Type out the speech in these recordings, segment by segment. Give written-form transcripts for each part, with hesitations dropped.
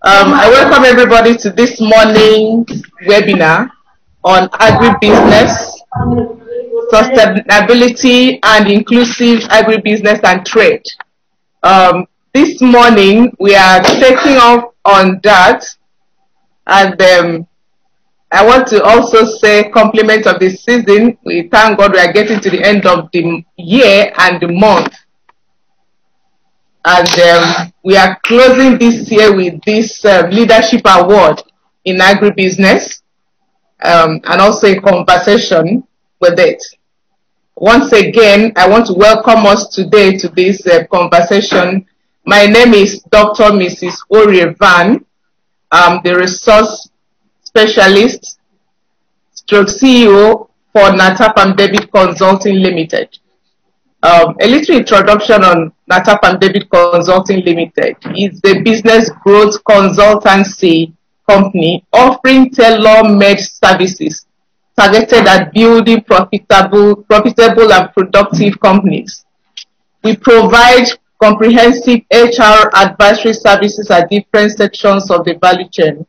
I welcome everybody to this morning's webinar on agribusiness, sustainability and inclusive agribusiness and trade. This morning we are taking off on that, and I want to also say compliment of the season. We thank God we are getting to the end of the year and the month. And we are closing this year with this leadership award in agribusiness, and also a conversation with it. Once again, I want to welcome us today to this conversation. My name is Dr. Mrs. Orie Van. I'm the resource specialist, stroke CEO for Natap and David Consulting Limited. A little introduction on Natap and David Consulting Limited. It's a business growth consultancy company offering tailor-made services targeted at building profitable and productive companies. We provide comprehensive HR advisory services at different sections of the value chain,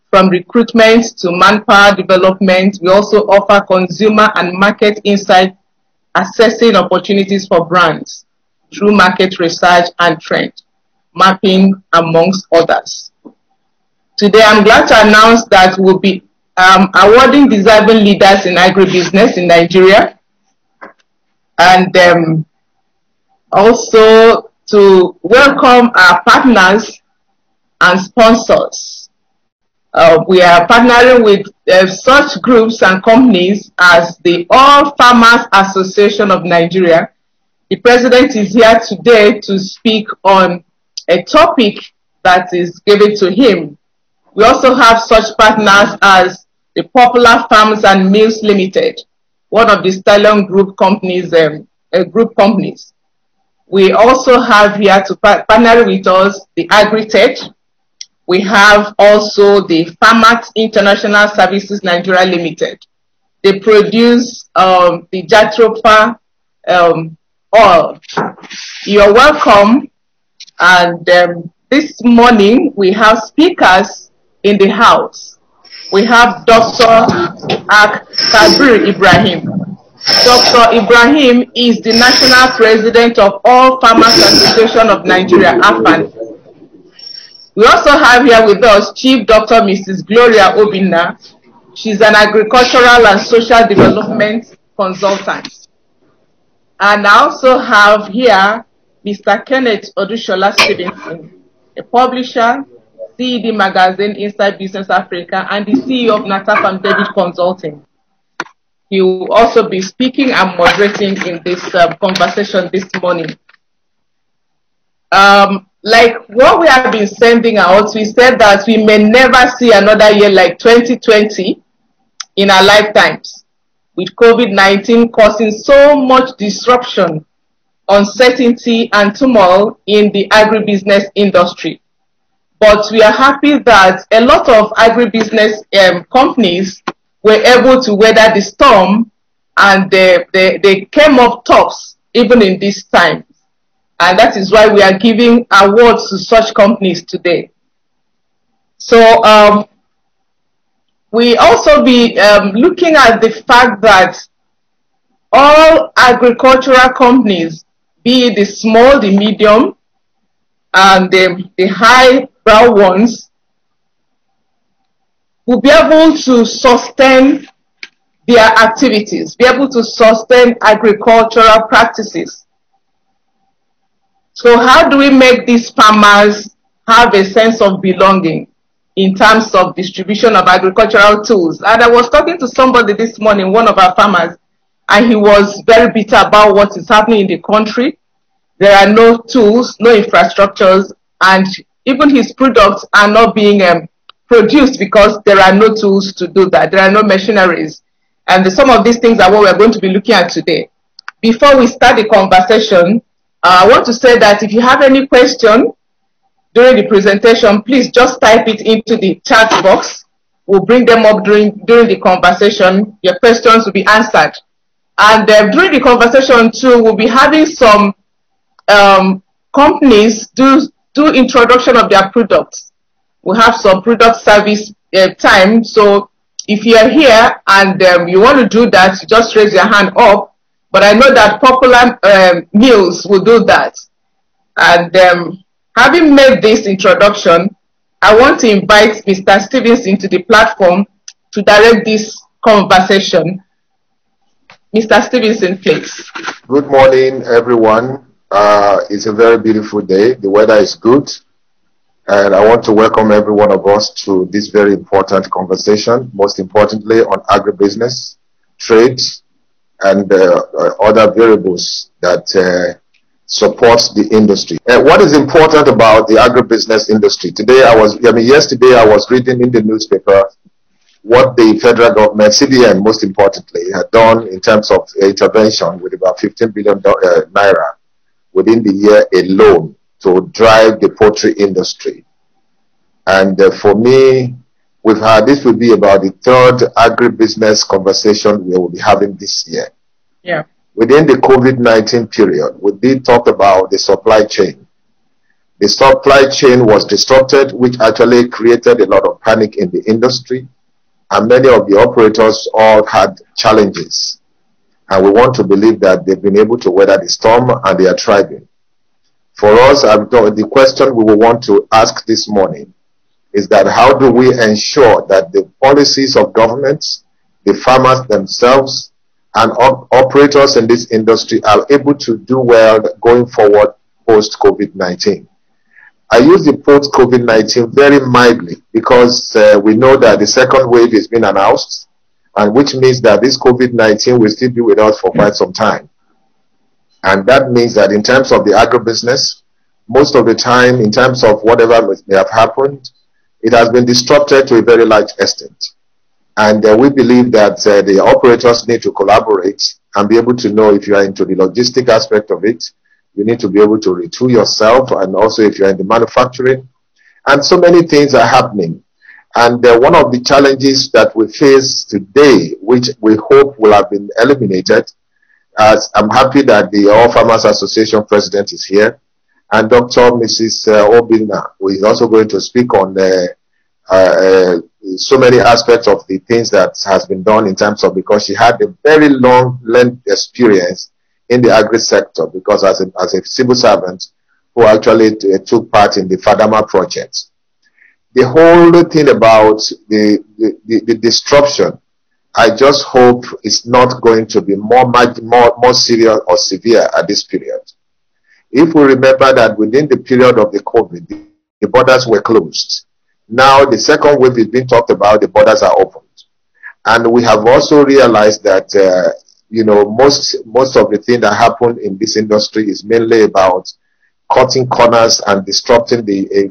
from recruitment to manpower development. We also offer consumer and market insight, assessing opportunities for brands through market research and trend mapping, amongst others. Today, I'm glad to announce that we'll be awarding deserving leaders in agribusiness in Nigeria, and also to welcome our partners and sponsors. We are partnering with such groups and companies as the All Farmers Association of Nigeria. The president is here today to speak on a topic that is given to him. We also have such partners as the Popular Farms and Mills Limited, one of the Stallion Group companies. We also have here to partner with us the Agritech. We have also the Farmax International Services Nigeria Limited. They produce the Jatropha oil. You're welcome. And this morning we have speakers in the house. We have Dr. Kabir Ibrahim. Dr. Ibrahim is the National President of All Farmers Association of Nigeria, AFAN. We also have here with us Chief Dr. Mrs. Gloria Obinna. She's an agricultural and social development consultant. And I also have here Mr. Kenneth Odushola Stevenson, a publisher, CED Magazine, Inside Business Africa, and the CEO of Natap and David Consulting. He will also be speaking and moderating in this conversation this morning. Like what we have been sending out, we said that we may never see another year like 2020 in our lifetimes, with COVID-19 causing so much disruption, uncertainty, and turmoil in the agribusiness industry. But we are happy that a lot of agribusiness companies were able to weather the storm, and they came up tops even in this time. And that is why we are giving awards to such companies today. So we also be looking at the fact that all agricultural companies, be it the small, the medium, and the high-brow ones, will be able to sustain their activities, be able to sustain agricultural practices. So how do we make these farmers have a sense of belonging in terms of distribution of agricultural tools? And I was talking to somebody this morning, one of our farmers, and he was very bitter about what is happening in the country. There are no tools, no infrastructures, and even his products are not being produced because there are no tools to do that. There are no machineries. And some of these things are what we're going to be looking at today. Before we start the conversation, I want to say that if you have any question during the presentation, please just type it into the chat box. We'll bring them up during the conversation. Your questions will be answered. And during the conversation too, we'll be having some companies do introduction of their products. we have some product service time. So if you are here and you want to do that, just raise your hand up. But I know that Popular Meals will do that. And having made this introduction, I want to invite Mr. Stevenson to the platform to direct this conversation. Mr. Stevenson, please. Good morning, everyone. It's a very beautiful day. The weather is good. And I want to welcome every one of us to this very important conversation, most importantly on agribusiness, trade, and other variables that support the industry. What is important about the agribusiness industry? Yesterday I was reading in the newspaper what the federal government, CBN most importantly, had done in terms of intervention with about 15 billion naira within the year alone to drive the poultry industry. And for me, this will be about the third agribusiness conversation we will be having this year. Yeah. Within the COVID-19 period, we did talk about the supply chain. The supply chain was disrupted, which actually created a lot of panic in the industry, and many of the operators all had challenges. And we want to believe that they've been able to weather the storm and they are thriving. For us, the question we will want to ask this morning is that how do we ensure that the policies of governments, the farmers themselves, and operators in this industry are able to do well going forward post-COVID-19? I use the post-COVID-19 very mildly because we know that the second wave has been announced, and which means that this COVID-19 will still be with us for quite some time. And that means that in terms of the agribusiness, most of the time, in terms of whatever may have happened, it has been disrupted to a very large extent. And we believe that the operators need to collaborate and be able to know if you are into the logistic aspect of it, you need to be able to retool yourself, and also if you're in the manufacturing. And so many things are happening. And one of the challenges that we face today, which we hope will have been eliminated, as I'm happy that the All Farmers Association president is here, and Dr. Mrs. Obina, who is also going to speak on so many aspects of the things that has been done in terms of, because she had a very long experience in the agri sector, because as a civil servant who actually took part in the Fadama project. The whole thing about the disruption, I just hope it's not going to be more serious or severe at this period. If we remember that within the period of the COVID, the borders were closed. Now the second wave is being talked about, the borders are opened. And we have also realized that, most of the thing that happened in this industry is mainly about cutting corners and disrupting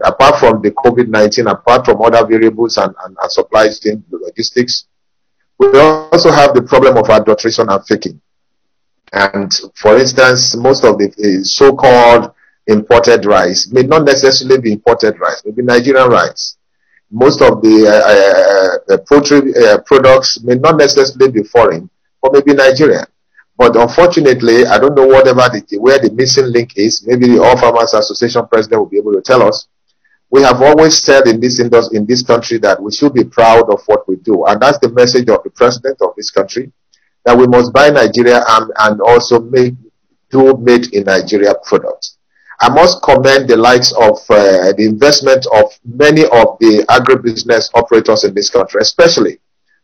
apart from the COVID-19, apart from other variables and supply chain logistics, we also have the problem of adulteration and faking. And for instance, most of the so-called imported rice may not necessarily be imported rice, maybe Nigerian rice. Most of the poultry products may not necessarily be foreign, or maybe Nigerian. But unfortunately, I don't know where the missing link is. Maybe the All Farmers Association president will be able to tell us. We have always said in this country that we should be proud of what we do. And that's the message of the president of this country, that we must buy Nigeria and also do made in Nigeria products. I must commend the likes of the investment of many of the agribusiness operators in this country, especially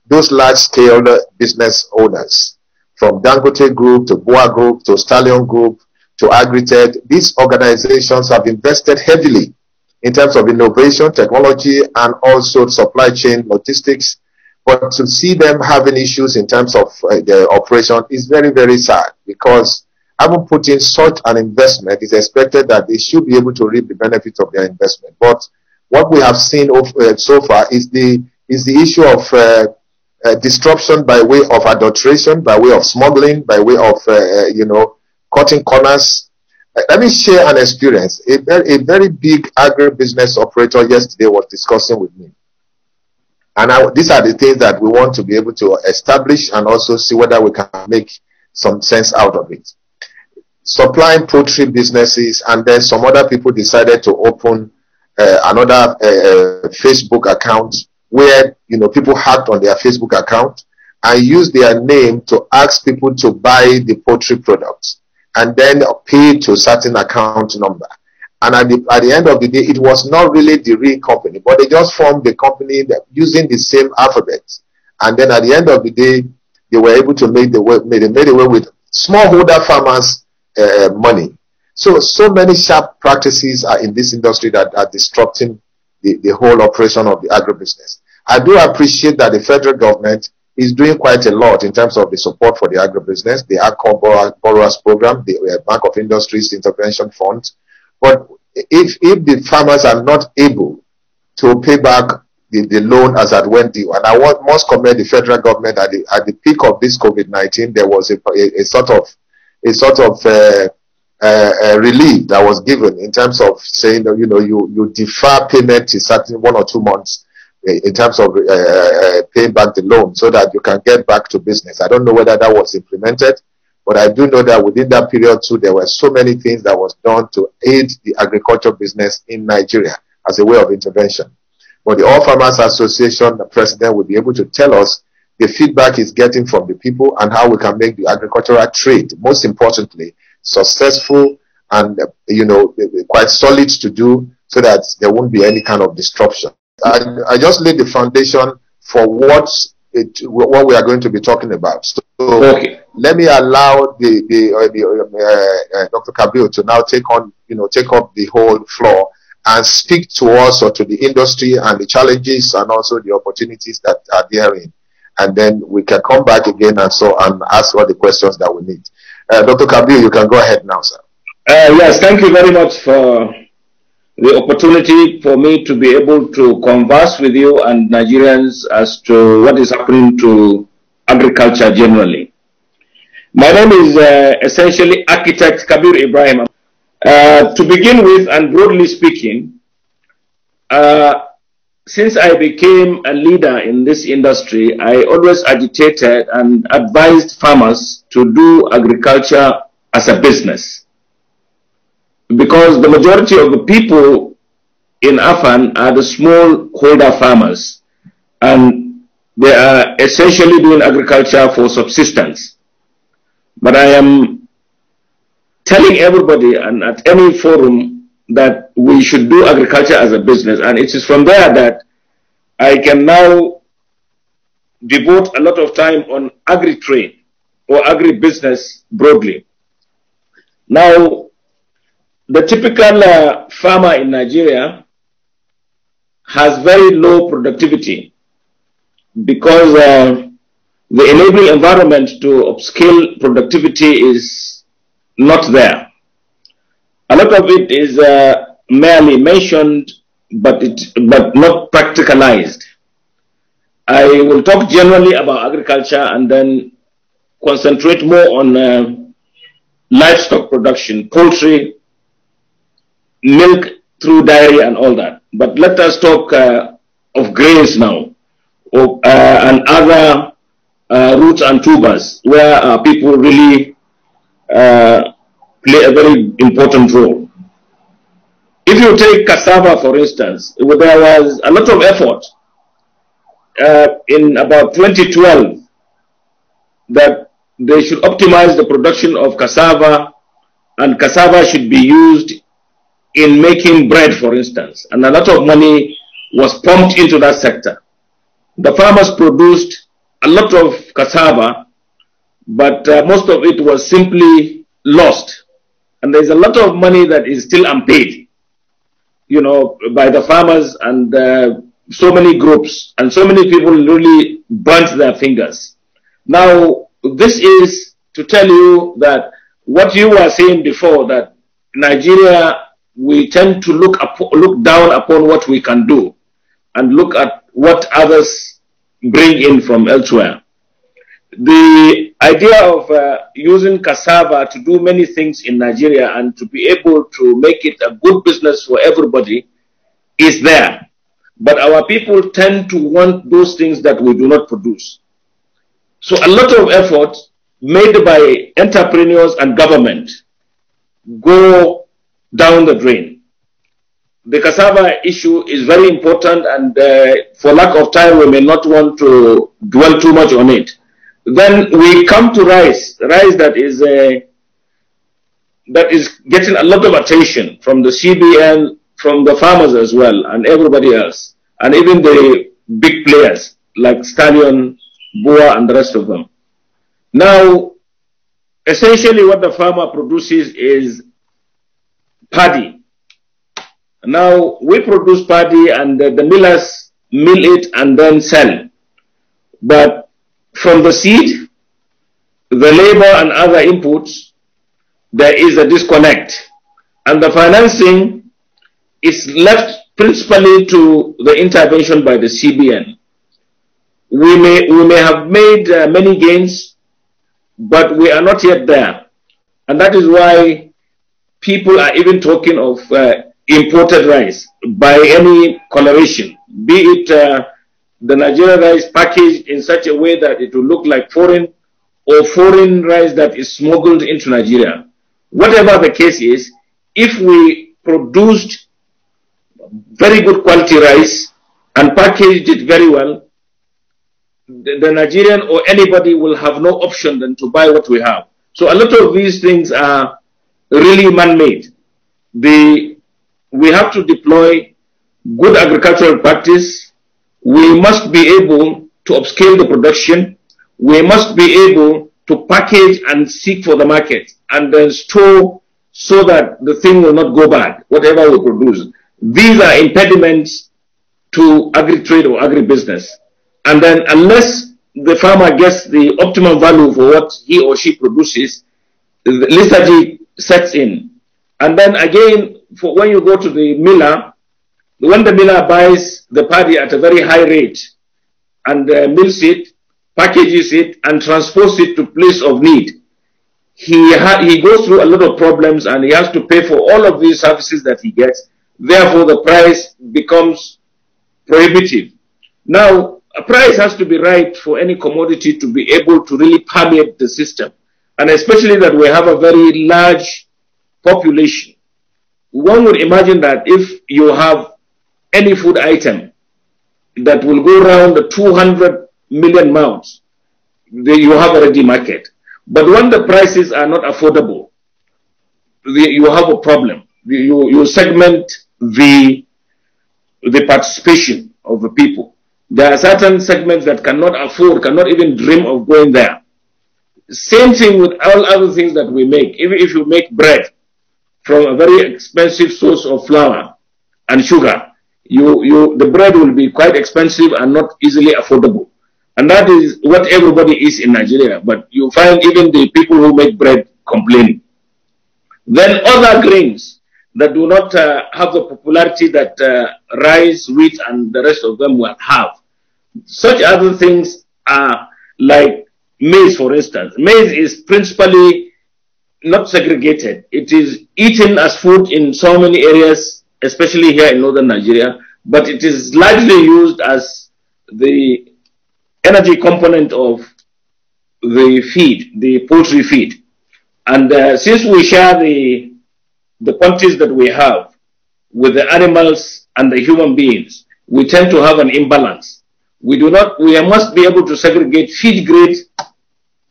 those large-scale business owners, from Dangote Group to Boa Group to Stallion Group to Agrited. These organizations have invested heavily in terms of innovation, technology, and also supply chain logistics. But to see them having issues in terms of their operation is very, very sad, because having put in such an investment, is expected that they should be able to reap the benefits of their investment. But what we have seen so far is the issue of disruption by way of adulteration, by way of smuggling, by way of cutting corners. Let me share an experience. A very big agribusiness operator yesterday was discussing with me. And these are the things that we want to be able to establish and also see whether we can make some sense out of it. Supplying poultry businesses, and then some other people decided to open another Facebook account where, you know, people hacked on their Facebook account and used their name to ask people to buy the poultry products and then pay to a certain account number. And at the end of the day, it was not really the real company, but they just formed the company using the same alphabet. And then at the end of the day, they were able to make made away with smallholder farmers' money. So many sharp practices are in this industry that are disrupting the whole operation of the agribusiness. I do appreciate that the federal government is doing quite a lot in terms of the support for the agribusiness, the Agro Borrowers Program, the Bank of Industries Intervention Fund. But if the farmers are not able to pay back the loan as at when due, and I must commend the federal government at the peak of this COVID-19, there was a sort of relief that was given in terms of saying that, you know, you defer payment to certain 1 or 2 months in terms of paying back the loan so that you can get back to business. I don't know whether that was implemented, but I do know that within that period too, there were so many things that was done to aid the agriculture business in Nigeria as a way of intervention. But the All Farmers Association, the president, will be able to tell us the feedback he's getting from the people and how we can make the agricultural trade, most importantly, successful and, you know, quite solid to do so that there won't be any kind of disruption. I just laid the foundation for what we are going to be talking about. So okay, let me allow Dr. Kabir to now take up the whole floor and speak to us or to the industry and the challenges and also the opportunities that are therein. And then we can come back again and ask all the questions that we need. Dr. Kabir, you can go ahead now, sir. Yes, thank you very much for the opportunity for me to be able to converse with you and Nigerians as to what is happening to agriculture generally. My name is essentially Architect Kabir Ibrahim. To begin with, and broadly speaking, since I became a leader in this industry, I always agitated and advised farmers to do agriculture as a business. Because the majority of the people in Afan are the smallholder farmers, and they are essentially doing agriculture for subsistence. But I am telling everybody and at any forum that we should do agriculture as a business, and it is from there that I can now devote a lot of time on agri-trade or agribusiness broadly. Now, the typical farmer in Nigeria has very low productivity because the enabling environment to upscale productivity is not there. A lot of it is merely mentioned, but not practicalized. I will talk generally about agriculture and then concentrate more on livestock production, poultry, milk through dairy and all that. But let us talk of grains now, and other roots and tubers where people really play a very important role. If you take cassava, for instance, there was a lot of effort in about 2012 that they should optimize the production of cassava, and cassava should be used in making bread, for instance, and a lot of money was pumped into that sector. The farmers produced a lot of cassava, but most of it was simply lost, and there's a lot of money that is still unpaid, you know, by the farmers, and so many groups and so many people really burnt their fingers. Now, this is to tell you that what you were saying before, that Nigeria, we tend to look down upon what we can do and look at what others bring in from elsewhere. The idea of using cassava to do many things in Nigeria and to be able to make it a good business for everybody is there. But our people tend to want those things that we do not produce. So a lot of effort made by entrepreneurs and government go down the drain. the cassava issue is very important, and for lack of time, we may not want to dwell too much on it. Then we come to rice, that is getting a lot of attention from the CBN, from the farmers as well, and everybody else, and even the big players like Stallion, Boa, and the rest of them. Now, essentially what the farmer produces is paddy. Now, we produce paddy, and the millers mill it and then sell. But from the seed, the labor and other inputs, there is a disconnect. And the financing is left principally to the intervention by the CBN. We may have made many gains, but we are not yet there. And that is why people are even talking of imported rice by any coloration, be it the Nigerian rice packaged in such a way that it will look like foreign, or foreign rice that is smuggled into Nigeria. Whatever the case is, if we produced very good quality rice and packaged it very well, the Nigerian or anybody will have no option than to buy what we have. So a lot of these things are really man-made. We have to deploy good agricultural practice. We must be able to upscale the production. We must be able to package and seek for the market, and then store so that the thing will not go bad, whatever we produce. These are impediments to agri-trade or agribusiness. And then unless the farmer gets the optimum value for what he or she produces, the lethargy sets in. And then again, for when you go to the miller, when the miller buys the paddy at a very high rate and mills it, packages it, and transports it to place of need, he goes through a lot of problems, and he has to pay for all of these services that he gets. Therefore, the price becomes prohibitive. Now, a price has to be right for any commodity to be able to really permeate the system, and especially that we have a very large population. One would imagine that if you have any food item that will go around the 200 million mouths, you have a ready market. But when the prices are not affordable, you have a problem. You segment the participation of the people. There are certain segments that cannot afford, cannot even dream of going there. Same thing with all other things that we make. Even if you make bread from a very expensive source of flour and sugar, the bread will be quite expensive and not easily affordable. And that is what everybody is in Nigeria. But you find even the people who make bread complaining. Then other grains that do not have the popularity that rice, wheat, and the rest of them will have. Such other things are like maize, for instance. Maize is principally not segregated. It is eaten as food in so many areas, especially here in northern Nigeria, but it is largely used as the energy component of the feed, the poultry feed. And since we share the quantities that we have with the animals and the human beings, we tend to have an imbalance. We must be able to segregate feed grade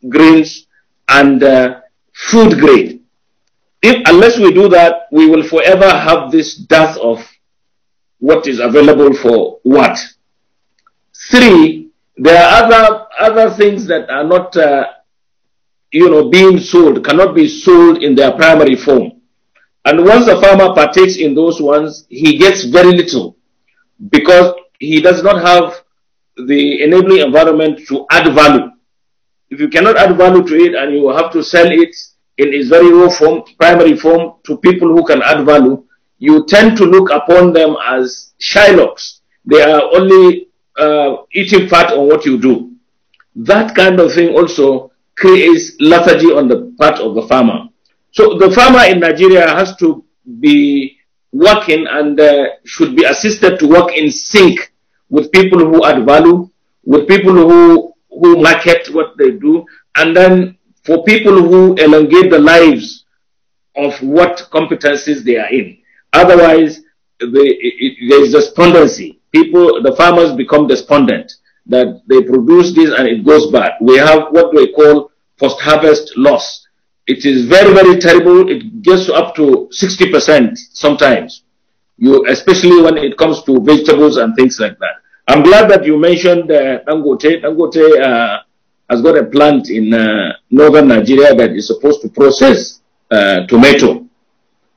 grains and food grade. Unless we do that, we will forever have this dearth of what is available for what. 3, there are other things that are not, being sold, cannot be sold in their primary form. And once the farmer partakes in those ones, he gets very little because he does not have the enabling environment to add value. If you cannot add value to it and you have to sell it in its very raw form, primary form, to people who can add value, you tend to look upon them as Shylocks. They are only eating fat on what you do. That kind of thing also creates lethargy on the part of the farmer. So the farmer in Nigeria has to be working and should be assisted to work in sync with people who add value, with people who market what they do, and then for people who elongate the lives of what competencies they are in. Otherwise, there is despondency. The farmers become despondent that they produce this and it goes bad. We have what we call post-harvest loss. It is very, very terrible. It gets up to 60% sometimes, especially when it comes to vegetables and things like that. I'm glad that you mentioned Dangote. Dangote has got a plant in northern Nigeria that is supposed to process tomato.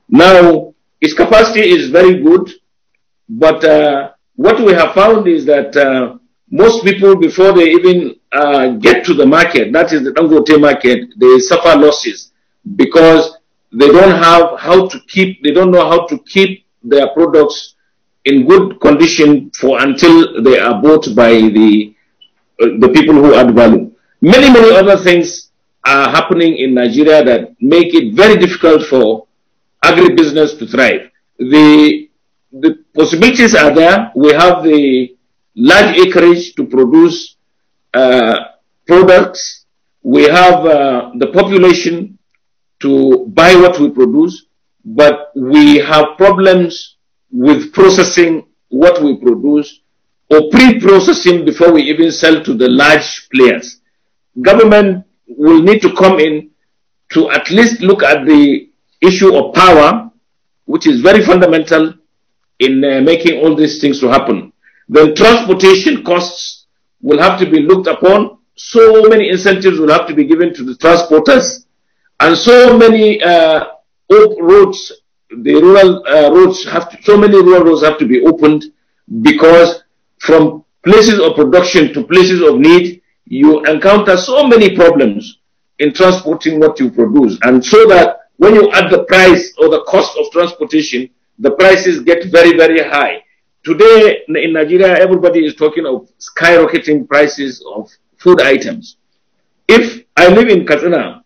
Now, its capacity is very good, but what we have found is that most people, before they even get to the market, that is the Dangote market, they suffer losses because they don't know how to keep their products in good condition until they are bought by the people who add value. Many other things are happening in Nigeria that make it very difficult for agribusiness to thrive. The possibilities are there. We have the large acreage to produce products. We have the population to buy what we produce, but we have problems with processing what we produce or pre-processing before we even sell to the large players. Government will need to come in to at least look at the issue of power, which is very fundamental in making all these things to happen. Then transportation costs will have to be looked upon. So many incentives will have to be given to the transporters, and so many roads, the rural roads so many rural roads have to be opened, because from places of production to places of need, you encounter so many problems in transporting what you produce. And so that when you add the price or the cost of transportation, the prices get very, very high. Today in Nigeria, everybody is talking of skyrocketing prices of food items. If I live in Katsina,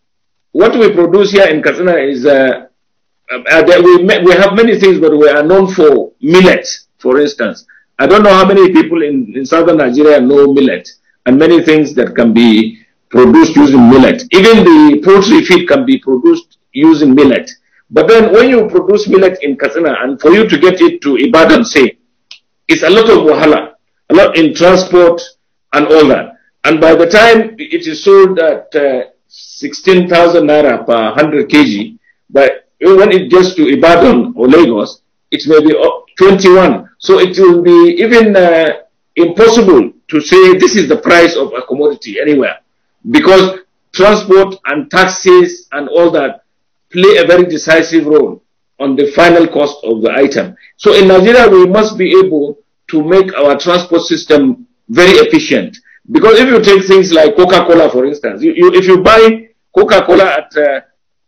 what we produce here in Katsina is, we have many things, but we are known for millet, for instance. I don't know how many people in southern Nigeria know millet and many things that can be produced using millet. Even the poultry feed can be produced using millet. But then when you produce millet in Katsina, and for you to get it to Ibadan, say, it's a lot of wahala, a lot in transport and all that. And by the time it is sold at 16,000 naira per 100 kg, but when it gets to Ibadan or Lagos, it may be 21. So it will be even impossible to say this is the price of a commodity anywhere, because transport and taxes and all that play a very decisive role on the final cost of the item. So in Nigeria, we must be able to make our transport system very efficient. Because if you take things like Coca-Cola, for instance, if you buy Coca-Cola at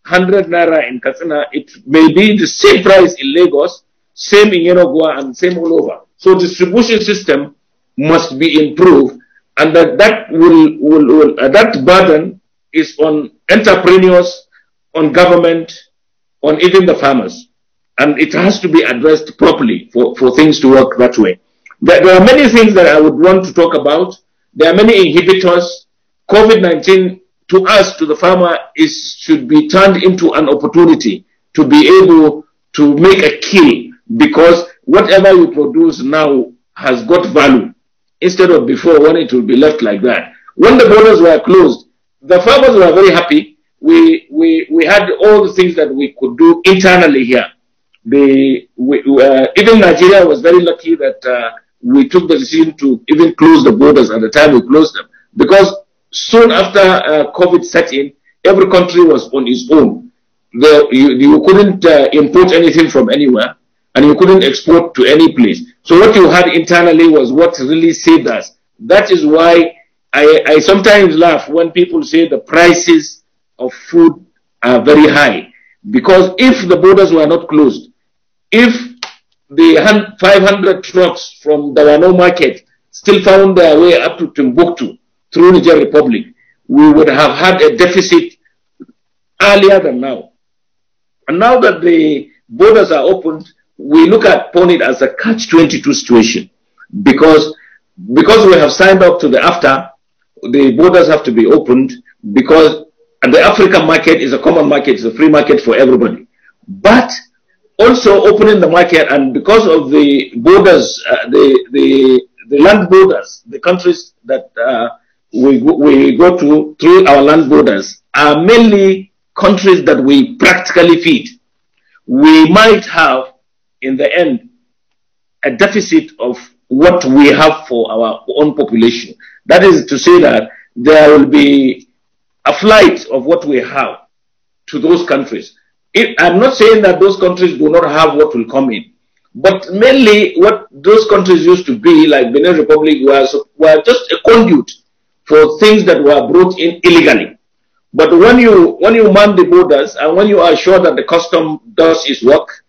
100 naira in Katsina, it may be the same price in Lagos, same in Yenogua, and same all over. So distribution system must be improved, and that burden is on entrepreneurs, on government, on even the farmers. And it has to be addressed properly for things to work that way. There are many things that I would want to talk about. There are many inhibitors. COVID-19 to us, to the farmer, should be turned into an opportunity to be able to make a kill, because whatever you produce now has got value, instead of before when it will be left like that. When the borders were closed, the farmers were very happy. We had all the things that we could do internally here. Even Nigeria was very lucky that we took the decision to even close the borders at the time we closed them, because soon after COVID set in, every country was on its own. You couldn't import anything from anywhere, and you couldn't export to any place. So what you had internally was what really saved us. That is why I sometimes laugh when people say the prices of food are very high, because if the borders were not closed, if the 500 trucks from the Wano market still found their way up to Timbuktu through Niger Republic, we would have had a deficit earlier than now. And now that the borders are opened, we look upon it as a catch-22 situation, because we have signed up to the AFTA, the borders have to be opened, because the African market is a common market, it's a free market for everybody. But also opening the market, and because of the borders, the land borders, the countries that we go to through our land borders are mainly countries that we practically feed. We might have, in the end, a deficit of what we have for our own population. That is to say that there will be a flight of what we have to those countries. I'm not saying that those countries do not have what will come in, but mainly what those countries used to be, like Benin Republic, were just a conduit for things that were brought in illegally. But when you man the borders and when you are sure that the custom does its work,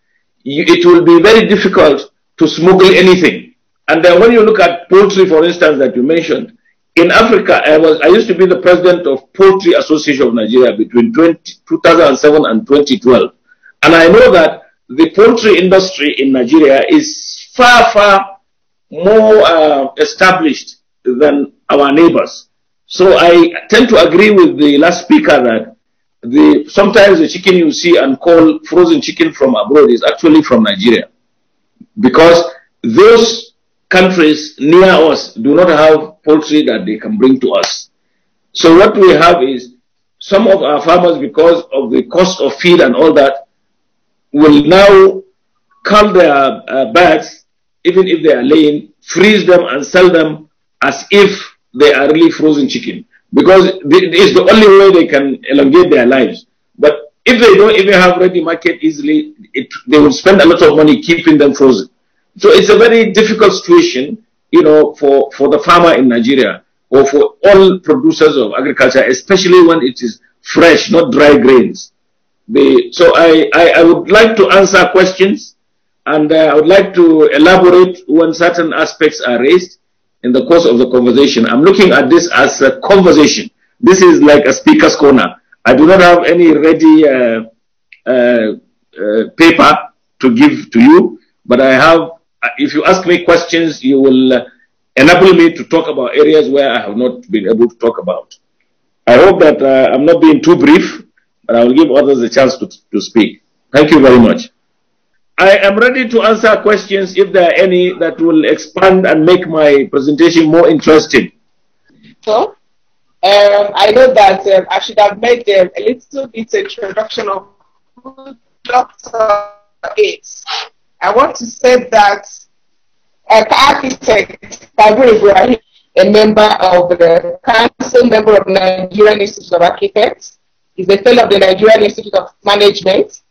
it will be very difficult to smuggle anything. And then when you look at poultry, for instance, that you mentioned, in Africa, I used to be the president of Poultry Association of Nigeria between 2007 and 2012. And I know that the poultry industry in Nigeria is far, far more established than our neighbors. So I tend to agree with the last speaker that sometimes the chicken you see and call frozen chicken from abroad is actually from Nigeria, because those countries near us do not have poultry that they can bring to us. So what we have is some of our farmers, because of the cost of feed and all that, will now cull their birds, even if they are laying, freeze them and sell them as if they are really frozen chicken, because it's the only way they can elongate their lives. But if they don't even have ready market easily, they will spend a lot of money keeping them frozen. So it's a very difficult situation, you know, for the farmer in Nigeria, or for all producers of agriculture, especially when it is fresh, not dry grains. So I would like to answer questions, and I would like to elaborate when certain aspects are raised in the course of the conversation. I'm looking at this as a conversation. This is like a speaker's corner. I do not have any ready paper to give to you, but I have, if you ask me questions, you will enable me to talk about areas where I have not been able to talk about. I hope that I'm not being too brief, but I will give others a chance to speak. Thank you very much. I am ready to answer questions if there are any that will expand and make my presentation more interesting. So, I know that I should have made a little bit introduction of who Dr. is. I want to say that architect Agribusiness, a member of the council, member of the Nigerian Institute of Architects, is a fellow of the Nigerian Institute of Management,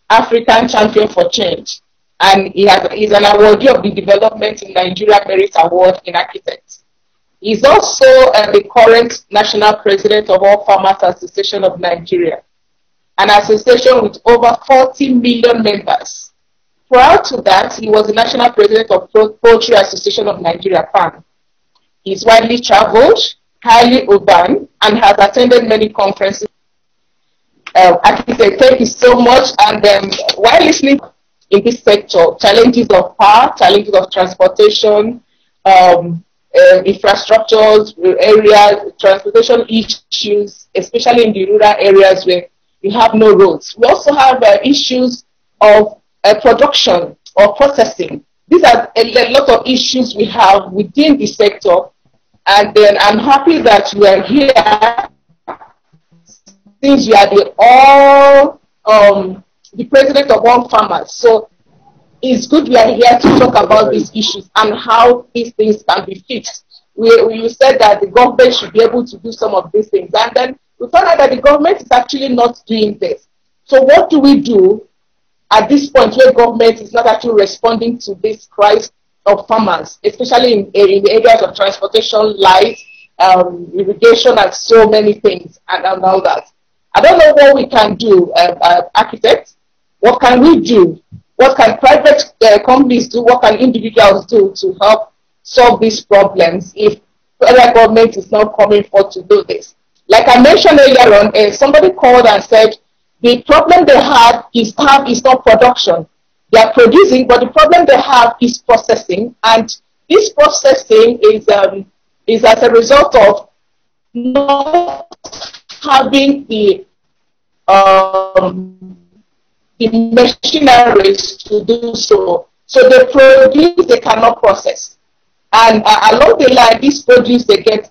African Champion for Change, and he's an awardee of the Development in Nigeria Merit Award in Architects. He's also the current national president of All Farmers Association of Nigeria, an association with over 40 million members. Prior to that, he was the national president of Poultry Association of Nigeria, PAN. He's widely traveled, highly urban, and has attended many conferences. Architect, thank you so much. And while listening in this sector, challenges of power, challenges of transportation, infrastructures, area, transportation issues, especially in the rural areas where you have no roads. We also have issues of production or processing. These are a lot of issues we have within the sector. And then I'm happy that you are here, since you are the president of All Farmers. So it's good we are here to talk about these issues and how these things can be fixed. You said that the government should be able to do some of these things, and then we found out that the government is actually not doing this. So what do we do at this point where government is not actually responding to this crisis of farmers, especially in the areas of transportation, light, irrigation, and so many things, and all that? I don't know what we can do, architects. What can we do? What can private companies do? What can individuals do to help solve these problems if federal government is not coming forward to do this? Like I mentioned earlier on, somebody called and said the problem they have is not production. They are producing, but the problem they have is processing, and this processing is as a result of not having the the machineries to do so. So they produce, they cannot process. And along the line, these produce they get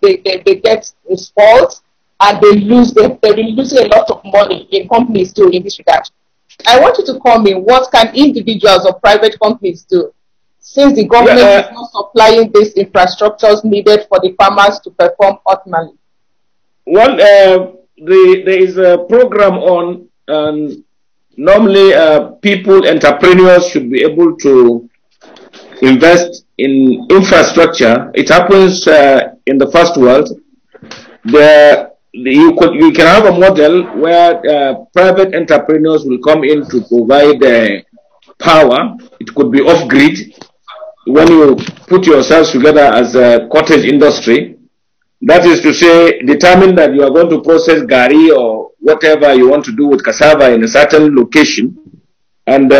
spoiled, and they're losing a lot of money in companies too in this regard. I want you to call me, what can individuals or private companies do, since the government is not supplying these infrastructures needed for the farmers to perform optimally? Well, there is a program on, normally people, entrepreneurs should be able to invest in infrastructure. It happens in the first world. You can have a model where private entrepreneurs will come in to provide power. It could be off-grid. When you put yourselves together as a cottage industry, that is to say, determine that you are going to process gari or whatever you want to do with cassava in a certain location, and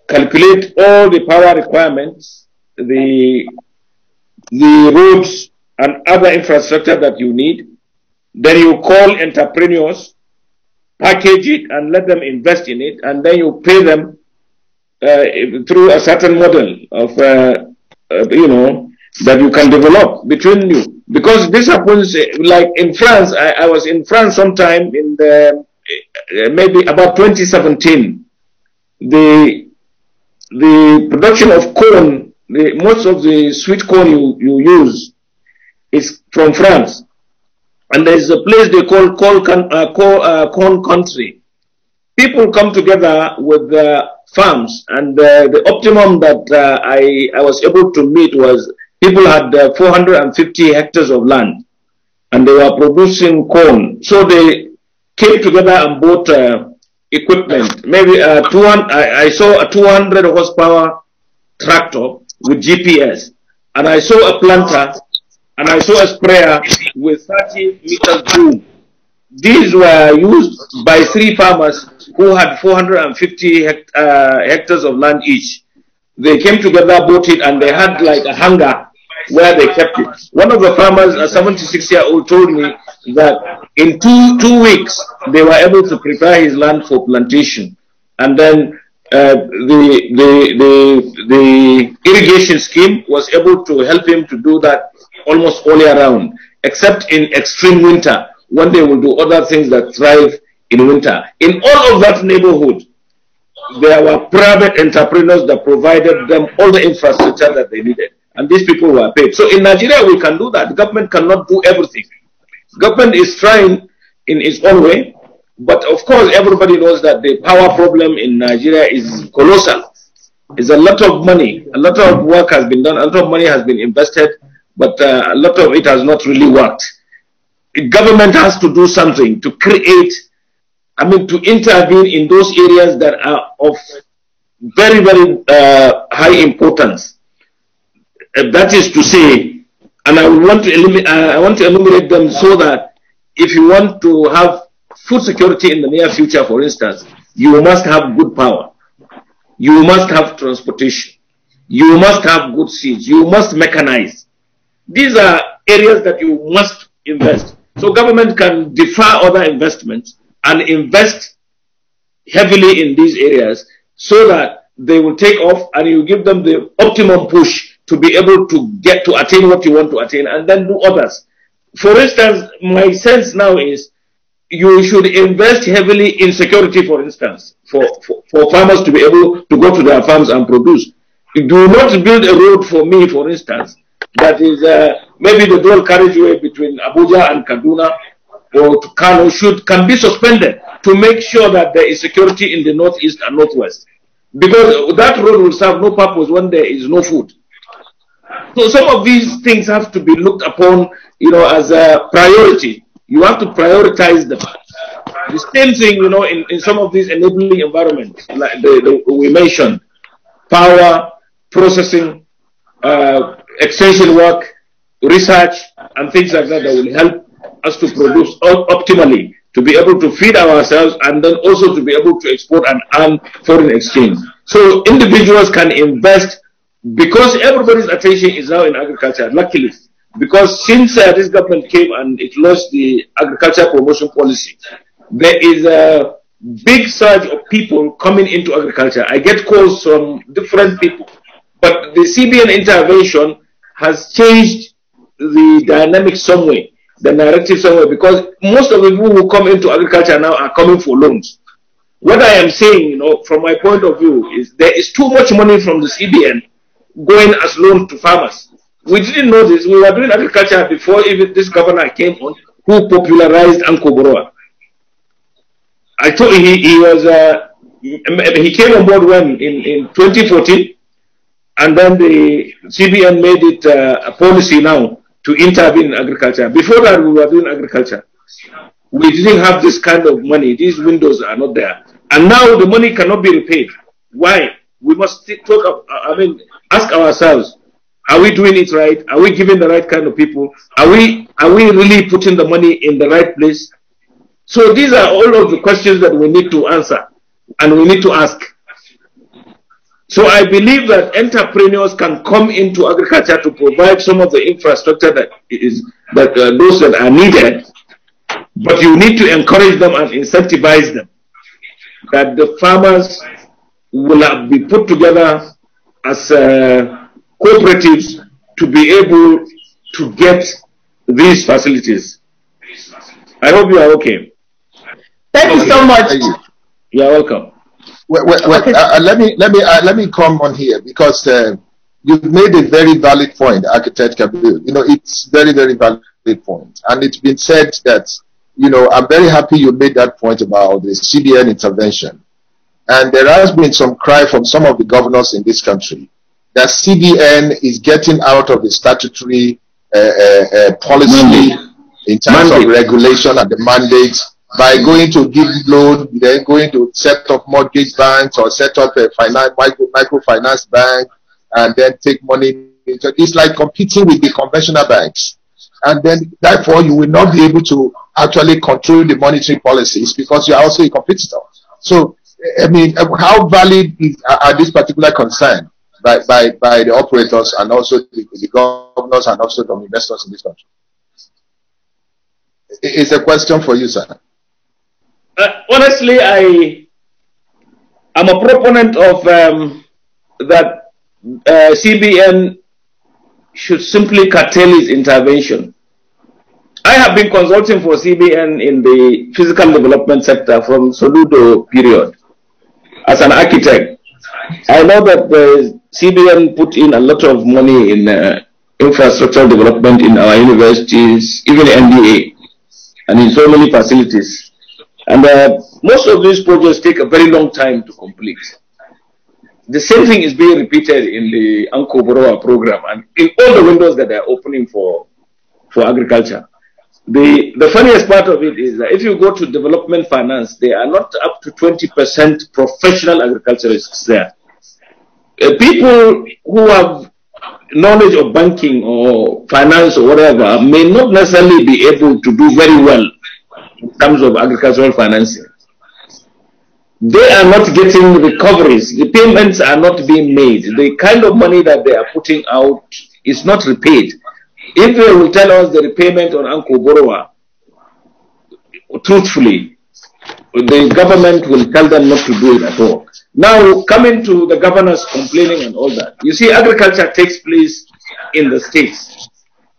calculate all the power requirements, the roads and other infrastructure that you need. Then you call entrepreneurs, package it, and let them invest in it, and then you pay them through a certain model of that you can develop between you. Because this happens, like in France. I was in France sometime in maybe about 2017. The production of corn, most of the sweet corn you use is from France. And there is a place they call corn country. People come together with farms, and the optimum that I was able to meet was people had 450 hectares of land, and they were producing corn. So they came together and bought equipment. Maybe I saw a 200 horsepower tractor with GPS, and I saw a planter, and I saw a sprayer with 30 meters boom. These were used by 3 farmers who had 450 hectares of land each. They came together, bought it, and they had like a hangar where they kept it. One of the farmers, a 76-year-old, told me that in two weeks they were able to prepare his land for plantation, and then the irrigation scheme was able to help him to do that almost all year round, except in extreme winter, when they will do other things that thrive in winter. In all of that neighborhood, there were private entrepreneurs that provided them all the infrastructure that they needed, and these people were paid. So in Nigeria, we can do that. The government cannot do everything. Government is trying in its own way, but of course, everybody knows that the power problem in Nigeria is colossal. It's a lot of money, a lot of work has been done, a lot of money has been invested, but a lot of it has not really worked. The government has to do something to create, to intervene in those areas that are of very, very high importance. That is to say, and I want to enumerate them so that if you want to have food security in the near future, for instance, you must have good power. You must have transportation. You must have good seeds. You must mechanize. These are areas that you must invest. So government can defer other investments and invest heavily in these areas so that they will take off, and you give them the optimum push to be able to get to attain what you want to attain, and then do others. For instance, my sense now is you should invest heavily in security, for instance, for farmers to be able to go to their farms and produce. Do not build a road for me, for instance, that is maybe the dual carriageway between Abuja and Kaduna or to Kano can be suspended to make sure that there is security in the northeast and northwest. Because that road will serve no purpose when there is no food. So some of these things have to be looked upon, as a priority. You have to prioritize them. The same thing, in some of these enabling environments, like we mentioned, power, processing, extension work, research, and things like that will help us to produce optimally, to be able to feed ourselves, and then also to be able to export and earn foreign exchange. So individuals can invest, because everybody's attention is now in agriculture, luckily. Because since this government came and it launched the agriculture promotion policy, there is big surge of people coming into agriculture. I get calls from different people, but the CBN intervention has changed the dynamic somewhere, the narrative somewhere, because most of the people who come into agriculture now are coming for loans. What I am saying, you know, from my point of view, is there is too much money from the CBN going as loan to farmers. We didn't know this. We were doing agriculture before even this governor came on, who popularized Ankoboroa. I told you he came on board when in 2014, and then the CBN made it a policy now to intervene in agriculture. Before that, we were doing agriculture. We didn't have this kind of money. These windows are not there, and now the money cannot be repaid. Why? We must ask ourselves: are we doing it right? Are we giving the right kind of people? Are we really putting the money in the right place? So these are all of the questions that we need to answer and we need to ask. So I believe that entrepreneurs can come into agriculture to provide some of the infrastructure that those that are needed, but you need to encourage them and incentivize them, that the farmers will be put together as cooperatives to be able to get these facilities. I hope you are okay. Thank you so much. You are welcome. Okay. Let me come on here, because you've made a very valid point, Architect Kabir. You know, it's very, very valid point, and it's been said that, you know, I'm very happy you made that point about the CBN intervention, and there has been some cry from some of the governors in this country that CBN is getting out of the statutory policy in terms of regulation and the mandates, by going to give loan, then going to set up mortgage banks or set up a microfinance bank, and then take money. It's like competing with the conventional banks. And then, therefore, you will not be able to actually control the monetary policies, because you are also a competitor. So, I mean, how valid are these particular concerns by the operators and also the governors and also the investors in this country? It's a question for you, sir. Honestly, I'm a proponent of that CBN should simply curtail its intervention. I have been consulting for CBN in the physical development sector from Soludo period as an architect. I know that the CBN put in a lot of money in infrastructure development in our universities, even NDA, and in so many facilities. And most of these projects take a very long time to complete. The same thing is being repeated in the Ankoboroa program and in all the windows that are opening for agriculture. The funniest part of it is that if you go to development finance, they are not up to 20% professional agriculturists there. People who have knowledge of banking or finance or whatever may not necessarily be able to do very well in terms of agricultural financing. They are not getting recoveries. The payments are not being made. The kind of money that they are putting out is not repaid. If they will tell us the repayment on Ankoboroa, truthfully, the government will tell them not to do it at all. Now, coming to the governors complaining and all that, you see, agriculture takes place in the states,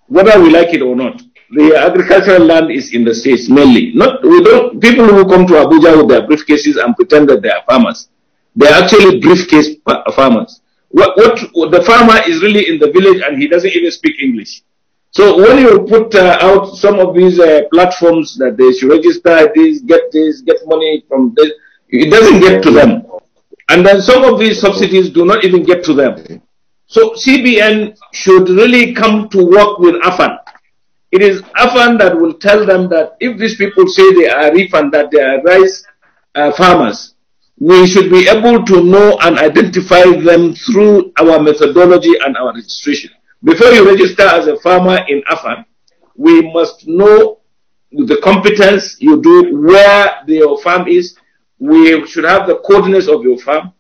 whether we like it or not. The agricultural land is in the states mainly. People who come to Abuja with their briefcases and pretend that they are farmers, they are actually briefcase farmers. The farmer is really in the village and he doesn't even speak English. So when you put out some of these platforms that they should register this, get money from this, it doesn't get to them. And then some of these subsidies do not even get to them. So CBN should really come to work with AFAN. It is AFAN that will tell them that if these people say they are refund, that they are rice farmers, we should be able to know and identify them through our methodology and our registration. Before you register as a farmer in AFAN, we must know the competence you do, where your farm is. We should have the coordinates of your farm.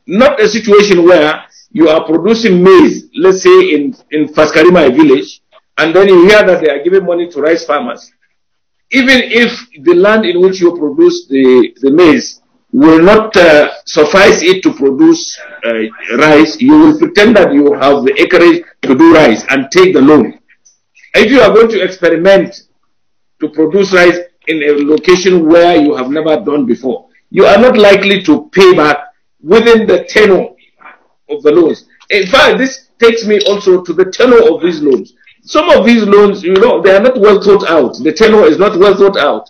Not a situation where you are producing maize, let's say in Faskarima village, and then you hear that they are giving money to rice farmers. even if the land in which you produce the maize will not suffice it to produce rice, you will pretend that you have the acreage to do rice and take the loan. If you are going to experiment to produce rice in a location where you have never done before, you are not likely to pay back within the tenure of the loans. In fact, this takes me also to the tenure of these loans. Some of these loans, you know, they are not well thought out. The tenure is not well thought out.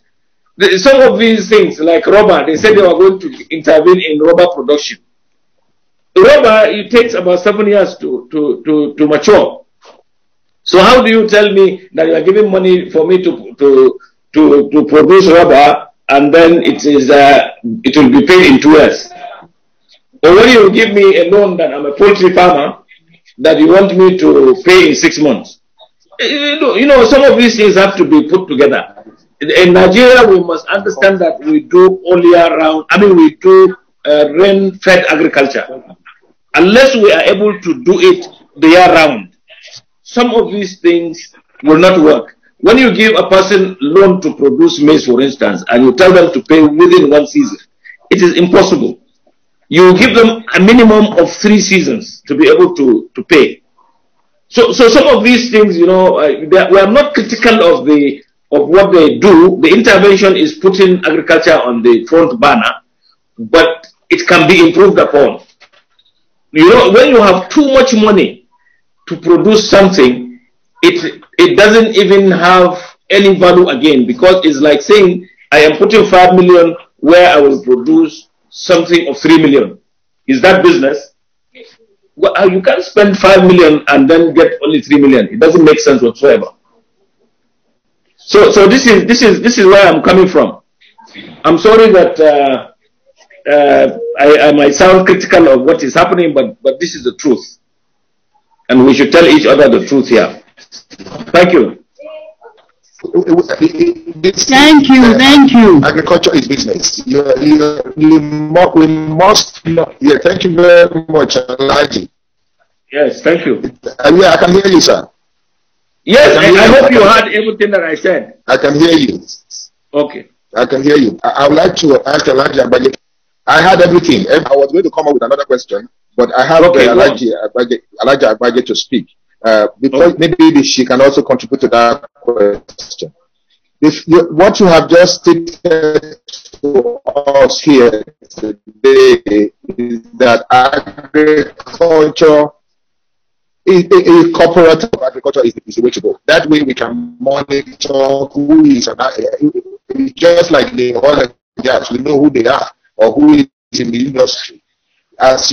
Some of these things, like rubber, they said they were going to intervene in rubber production. Rubber, it takes about 7 years to mature. So how do you tell me that you are giving money for me to produce rubber, and then it will be paid in 2 years? Or when you give me a loan that I'm a poultry farmer, that you want me to pay in 6 months? You know, some of these things have to be put together. In Nigeria, we must understand that we do all year round. I mean, we do rain-fed agriculture. Unless we are able to do it the year round, some of these things will not work. When you give a person loan to produce maize, for instance, and you tell them to pay within 1 season, it is impossible. You give them a minimum of 3 seasons to be able to pay. So some of these things, you know, we are not critical of what they do. The intervention is putting agriculture on the front burner, but it can be improved upon. You know, when you have too much money to produce something, it doesn't even have any value again, because it's like saying I am putting 5 million where I will produce something of 3 million. Is that business? Well, you can't spend 5 million and then get only 3 million. It doesn't make sense whatsoever. So this is where I'm coming from. I'm sorry that I might sound critical of what is happening, but this is the truth, and we should tell each other the truth here. Thank you. Thank you. Agriculture is business. We must. Yeah, thank you very much, Alaji. Yes, thank you. Yeah, I can hear you, sir. Yes, I hope you heard everything that I said. I can hear you. Okay. I can hear you. I would like to ask Alaji Agbaje. I heard everything. I was going to come up with another question, but I have Alaji Agbaje to speak. Because maybe she can also contribute to that question. What you have just stated to us here today is that agriculture, a cooperative agriculture is the way to go. That way we can monitor who is just like the oil and gas. We know who they are or who is in the industry. As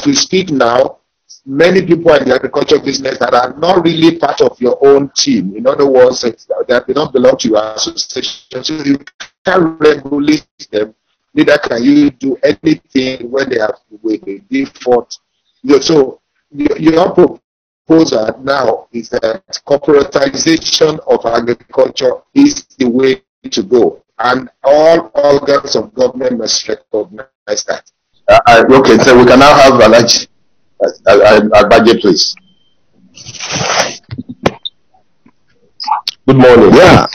we speak now, many people in the agriculture business that are not really part of your own team. In other words, that they don't belong to your association. So you can't regulate them. Neither can you do anything when they have with the default. So your proposal now is that corporatization of agriculture is the way to go, and all organs of government must recognize that. Okay, so we can now have Alaji Agbaje, please. Good morning. Yeah.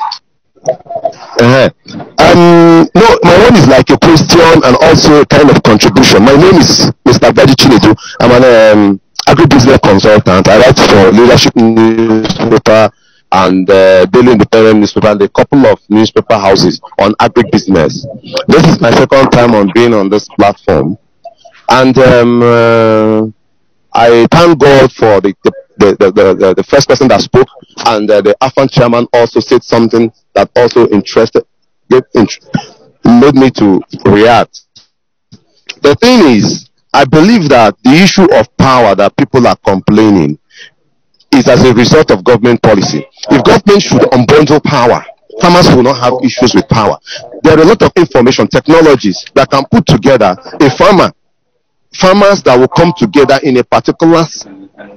No, my own is like a question and also a kind of contribution. My name is Mr. Agbaje Chinedu. I'm an agribusiness consultant. I write for Leadership newspaper and Daily Independent newspaper and a couple of newspaper houses on agribusiness. This is my second time on being on this platform, and I thank God for the first person that spoke, and the AFAN chairman also said something that also made me to react. The thing is, I believe that the issue of power that people are complaining is as a result of government policy. If government should unbundle power, farmers will not have issues with power. There are a lot of information technologies that can put together a farmers that will come together in a particular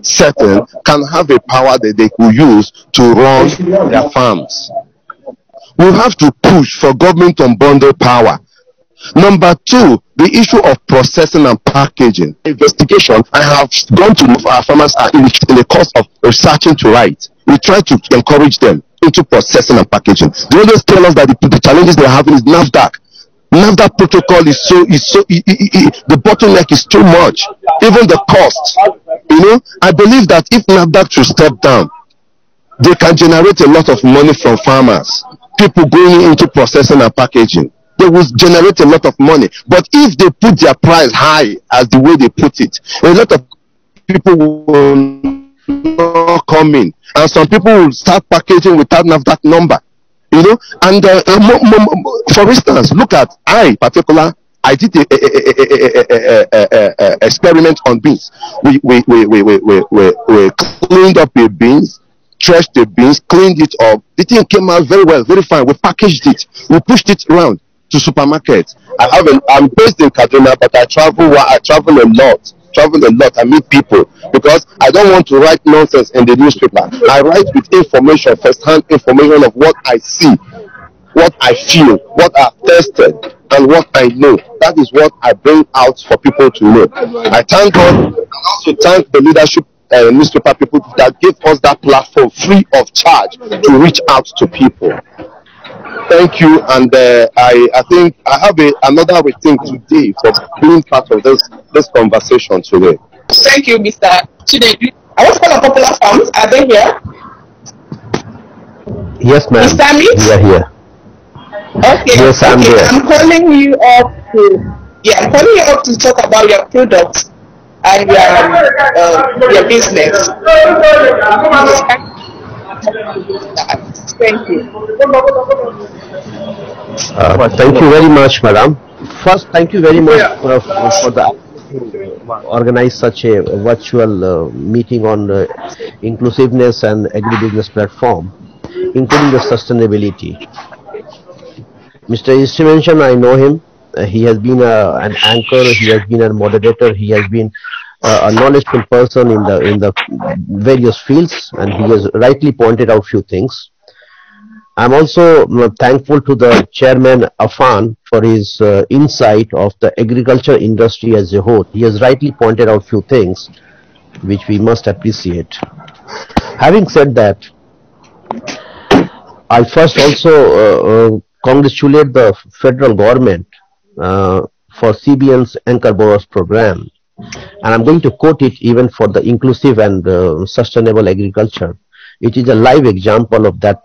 setting can have a power that they could use to run their farms. We have to push for government to unbundle power. Number two, the issue of processing and packaging. Investigation, I have gone to our farmers are in the course of researching to write. We try to encourage them into processing and packaging. They always tell us that the challenges they're having is NAFDAC. NAFDAC protocol is the bottleneck is too much. Even the cost, I believe that if NAFDAC should step down, they can generate a lot of money from farmers. People going into processing and packaging, they will generate a lot of money. But if they put their price high as the way they put it, a lot of people will not come in, and some people will start packaging without NAFDAC number. And for instance, look at I did a experiment on beans. We cleaned up the beans, trashed the beans, cleaned it up. The thing came out very well, very fine. We packaged it, we pushed it around to supermarkets. I'm based in Kaduna, but I travel a lot. I meet people because I don't want to write nonsense in the newspaper. I write with information, first-hand information of what I see, what I feel, what I've tested, and what I know. That is what I bring out for people to know. I thank God and also thank the leadership newspaper people that give us that platform free of charge to reach out to people. Thank you, and I think I have another thing today for being part of this conversation today. Thank you, Mr. Chinedu. I want to call on Popular Farms. Are they here? Yes, ma'am. Mr. Amit? We are here. Okay. Yes, I'm here. I'm calling you up to talk about your products and your business. Thank you. Thank you very much, madam. First, thank you very much for organize such a virtual meeting on inclusiveness and agribusiness platform, including the sustainability. Mr. Istimension, I know him. He has been an anchor. He has been a moderator. He has been a knowledgeable person in the various fields, and he has rightly pointed out few things. I'm also thankful to the chairman Afan for his insight of the agriculture industry as a whole. He has rightly pointed out few things which we must appreciate. Having said that, I first also congratulate the federal government for CBN's Anchor Borrowers program, and I'm going to quote it even for the inclusive and sustainable agriculture. It is a live example of that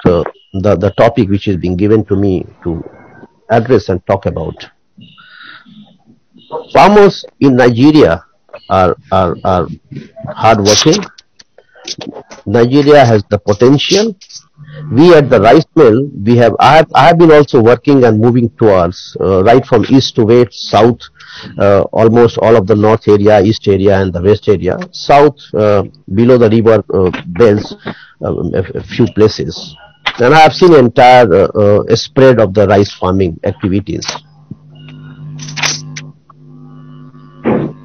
the topic which is being given to me to address and talk about. Farmers in Nigeria are hardworking. Nigeria has the potential. We at the rice mill, I have been also working and moving towards right from east to west, south, almost all of the north area, east area, and the west area, south below the river belts, a few places, and I have seen entire spread of the rice farming activities.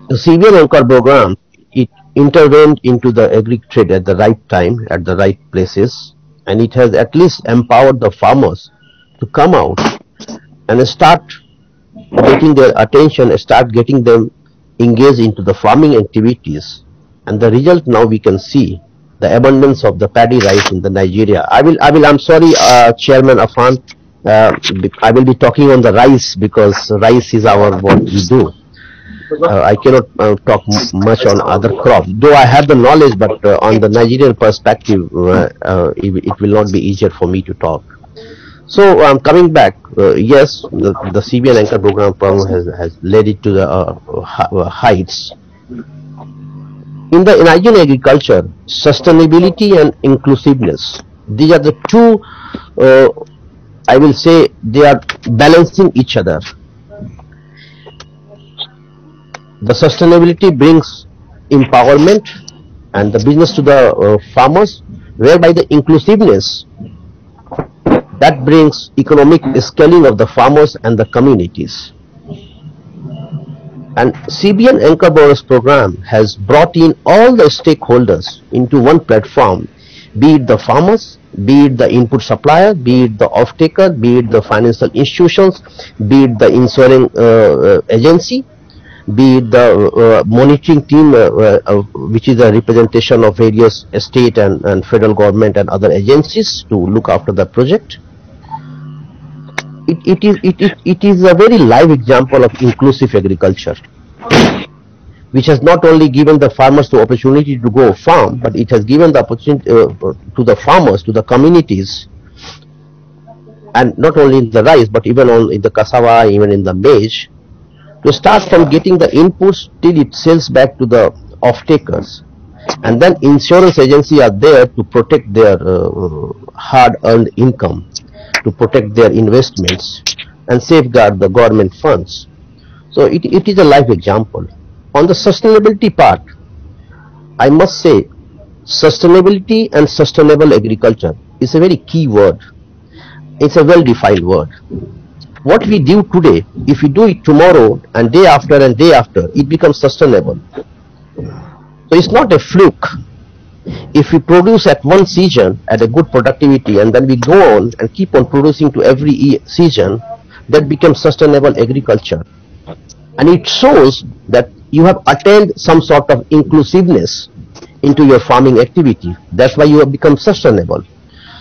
The CBN Anchor program, it intervened into the agri trade at the right time, at the right places, and it has at least empowered the farmers to come out and start getting their attention, start getting them engaged into the farming activities. And the result now we can see the abundance of the paddy rice in the Nigeria. I'm sorry, Chairman Afan, I will be talking on the rice because rice is what we do. I cannot talk much on other crops, though I have the knowledge, but on the Nigerian perspective, it will not be easier for me to talk. So coming back, yes, the CBN Anchor program has led it to the heights. In the Nigerian agriculture, sustainability and inclusiveness, these are the two, I will say, they are balancing each other. The sustainability brings empowerment and the business to the farmers, whereby the inclusiveness, that brings economic scaling of the farmers and the communities. And CBN Anchor Borrowers program has brought in all the stakeholders into one platform be it the farmers, be it the input supplier, be it the off-taker, be it the financial institutions, be it the insuring agency, be it the monitoring team, which is a representation of various state and federal government and other agencies to look after the project. It is a very live example of inclusive agriculture, which has not only given the farmers the opportunity to go farm, but it has given the opportunity to the farmers, to the communities, and not only in the rice, but even in the cassava, even in the maize, to start from getting the inputs till it sells back to the off-takers. And then insurance agencies are there to protect their hard-earned income, to protect their investments and safeguard the government funds. So it is a live example. On the sustainability part, I must say sustainability and sustainable agriculture is a very key word. It's a well-defined word. What we do today, if we do it tomorrow and day after, it becomes sustainable. So it's not a fluke. If we produce at one season at a good productivity and then we go on and keep on producing to every season, that becomes sustainable agriculture. And it shows that you have attained some sort of inclusiveness into your farming activity. That's why you have become sustainable.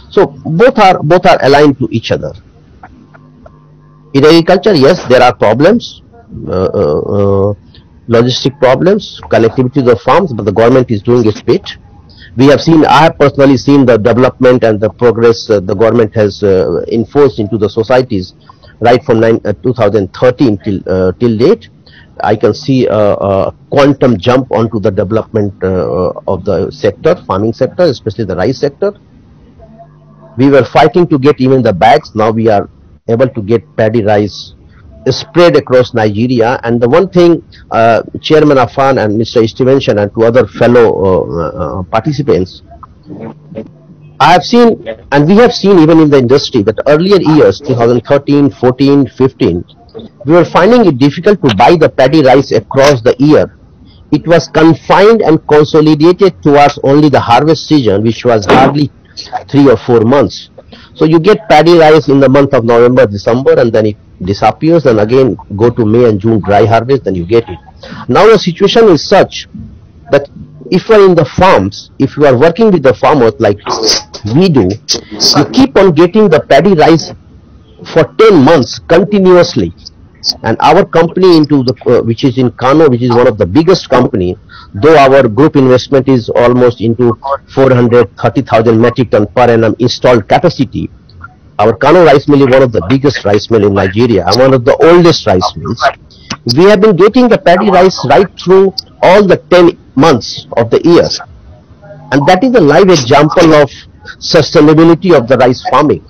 So both are aligned to each other. In agriculture, yes, there are problems, logistic problems, connectivity to the farms, but the government is doing its bit. We have seen, I have personally seen the development and the progress the government has enforced into the societies right from 2013 till date. I can see a quantum jump onto the development of the sector, farming sector, especially the rice sector. We were fighting to get even the bags. Now we are able to get paddy rice spread across Nigeria. And the one thing Chairman Afan and Mr. Stevenson and two other fellow participants, I have seen, and we have seen even in the industry, that earlier years, 2013, 14, 15, we were finding it difficult to buy the paddy rice across the year. It was confined and consolidated towards only the harvest season, which was hardly 3 or 4 months. So you get paddy rice in the month of November, December, and then it disappears, and again go to May and June dry harvest, then you get it. Now the situation is such that if you are in the farms, if you are working with the farmers like we do, you keep on getting the paddy rice for 10 months continuously. And our company into the which is in Kano, which is one of the biggest company, though our group investment is almost into 430,000 metric ton per annum installed capacity. Our Kano rice mill is one of the biggest rice mill in Nigeria and one of the oldest rice mills. We have been getting the paddy rice right through all the 10 months of the year. And that is a live example of sustainability of the rice farming.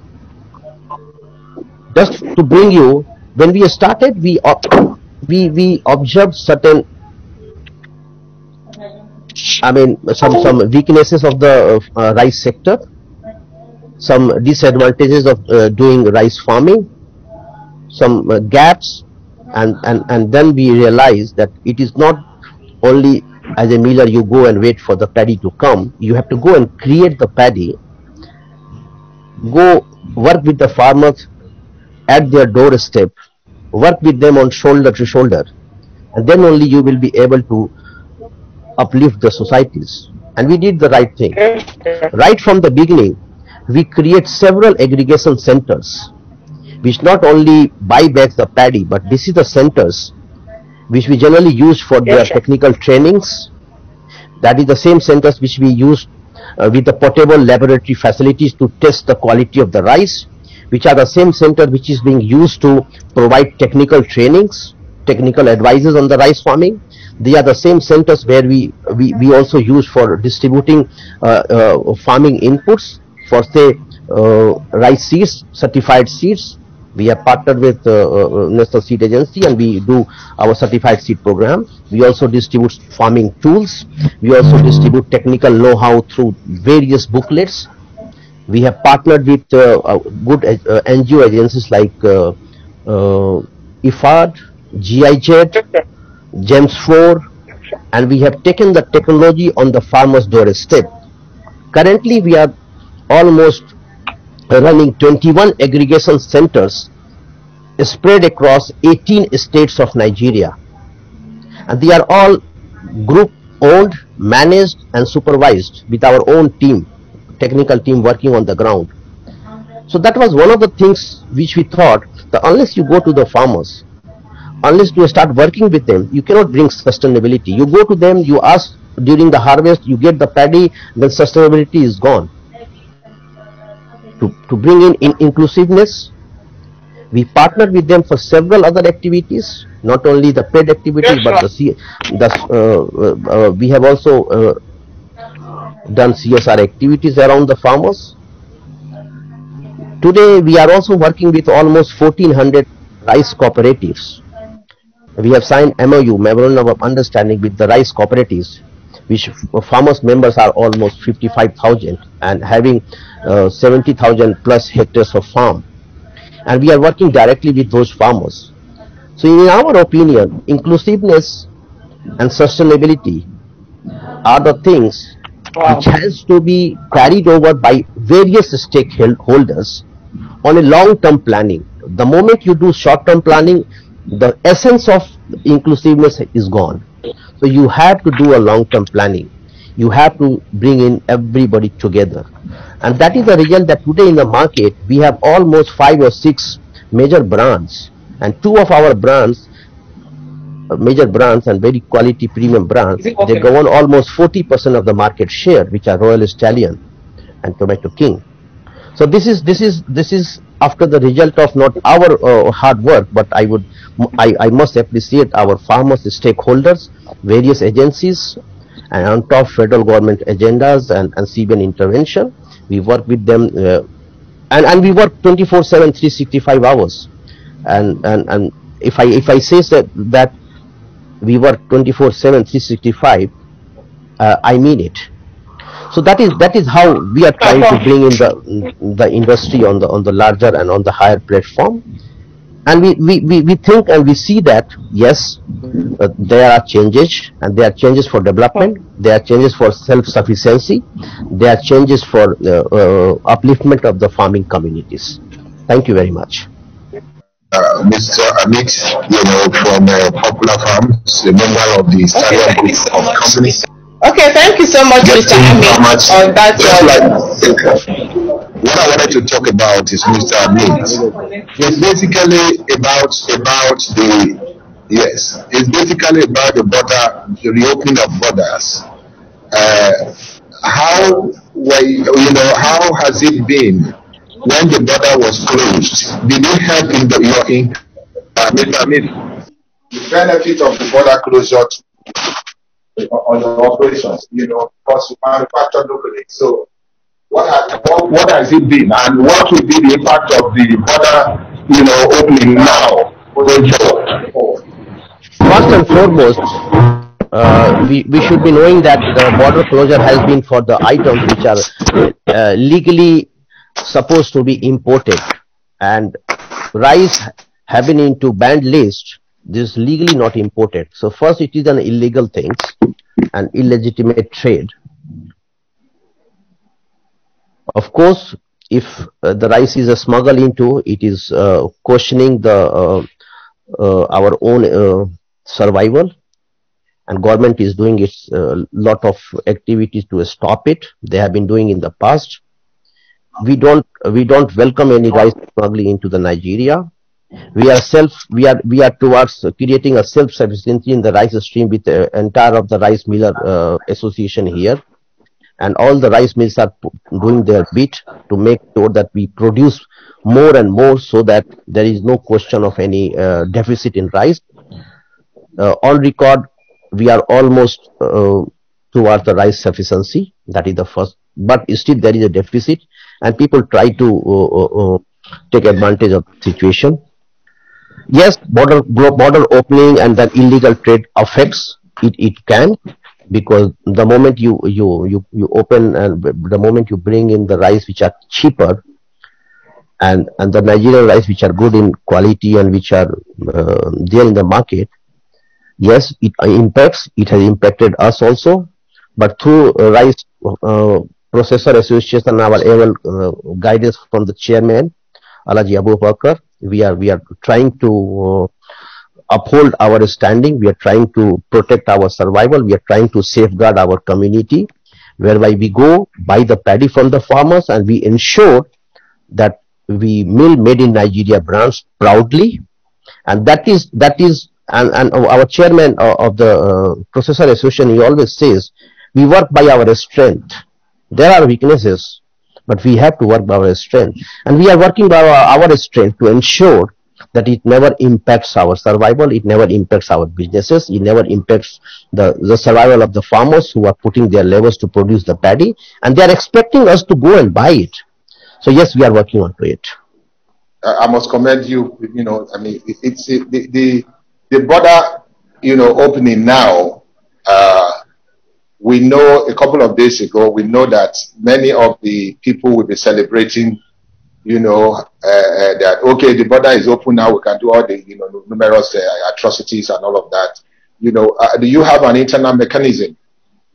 Just to bring you, when we started, we observed certain, some weaknesses of the rice sector, some disadvantages of doing rice farming, some gaps, and then we realized that it is not only as a miller you go and wait for the paddy to come. You have to go and create the paddy, go work with the farmers at their doorstep, work with them on shoulder to shoulder, and then only you will be able to uplift the societies. And we did the right thing. Right from the beginning, we create several aggregation centers, which not only buy back the paddy, but this is the centers which we generally use for their technical trainings. That is the same centers which we use with the portable laboratory facilities to test the quality of the rice, which are the same center which is being used to provide technical trainings, technical advices on the rice farming. They are the same centers where we also use for distributing farming inputs for, say, rice seeds, certified seeds. We have partnered with National Seed Agency and we do our certified seed program. We also distribute farming tools. We also distribute technical know-how through various booklets. We have partnered with good NGO agencies like IFAD, GIZ, GEMS 4, and we have taken the technology on the farmer's doorstep. Currently, we are almost running 21 aggregation centers spread across 18 states of Nigeria, and they are all group owned, managed and supervised with our own team, technical team working on the ground. So that was one of the things which we thought that unless you go to the farmers, unless you start working with them, you cannot bring sustainability. You go to them, you ask during the harvest, you get the paddy, then sustainability is gone. To bring in inclusiveness, we partnered with them for several other activities, not only the paid activities, but we have also done CSR activities around the farmers. Today, we are also working with almost 1400 rice cooperatives. We have signed MOU, Memorandum of Understanding, with the rice cooperatives, which farmers members are almost 55,000 and having 70,000 plus hectares of farm. And we are working directly with those farmers. So in our opinion, inclusiveness and sustainability are the things which has to be carried over by various stakeholders on a long-term planning. The moment you do short-term planning, the essence of inclusiveness is gone. So you have to do a long-term planning. You have to bring in everybody together. And that is the result that today in the market, we have almost 5 or 6 major brands. And 2 of our brands, major brands and very quality premium brands, they go on almost 40% of the market share, which are Royal Stallion and Tomato King. So this is after the result of not our hard work, but I must appreciate our farmers, stakeholders, various agencies, and on top federal government agendas and CBN intervention. We work with them, and we work 24/7, 365 hours. And if I say that we work 24/7, 365, I mean it. So that is how we are trying to bring in the industry on the larger and on the higher platform. And we think and we see that yes, there are changes, and there are changes for development, there are changes for self-sufficiency, there are changes for upliftment of the farming communities. Thank you very much. Mr. Amit, from Popular Farms, a member of the Stallion Group of companies. Okay, thank you so much, Mr. Amit, on that. What I wanted to talk about is Mr. Amit. It's basically about the border, the reopening of borders. How has it been when the border was closed? Did it help in Mr. Amit, the benefit of the border closure on your operations, because you manufacture locally. So what has it been, and what will be the impact of the border, opening now going forward? First and foremost, we should be knowing that the border closure has been for the items which are legally supposed to be imported, and rice having into banned list, this is legally not imported. So first it is an illegal thing, an illegitimate trade. Of course, if the rice is smuggled into, it is questioning the our own survival, and government is doing its lot of activities to stop it. They have been doing in the past. We don't welcome any rice smuggling into the Nigeria. We are towards creating a self-sufficiency in the rice stream with the entire of the rice miller association here, and all the rice mills are doing their bit to make sure that we produce more and more, so that there is no question of any deficit in rice. On record, we are almost towards the rice sufficiency. That is the first, but still there is a deficit, and people try to take advantage of the situation. Yes, border opening and that illegal trade affects it. It can, because the moment you open, and the moment you bring in the rice which are cheaper, and the Nigerian rice which are good in quality and which are there in the market, yes, it impacts. It has impacted us also, but through rice Processor Association, our annual guidance from the chairman, Alaji Abu Bakr. We are trying to uphold our standing. We are trying to protect our survival. We are trying to safeguard our community, whereby we go buy the paddy from the farmers and we ensure that we mill made in Nigeria brands proudly, and that is and our chairman of the Processor Association, he always says we work by our strength. There are weaknesses, but we have to work by our strength, and we are working by our strength to ensure that it never impacts our survival, it never impacts our businesses, it never impacts the survival of the farmers who are putting their labors to produce the paddy, and they are expecting us to go and buy it. So yes, we are working on it. I must commend you. You know, I mean, it's the border, you know, opening now. We know a couple of days ago, we know that many of the people will be celebrating, you know, that, okay, the border is open now, we can do all the, you know, numerous atrocities and all of that. You know, do you have an internal mechanism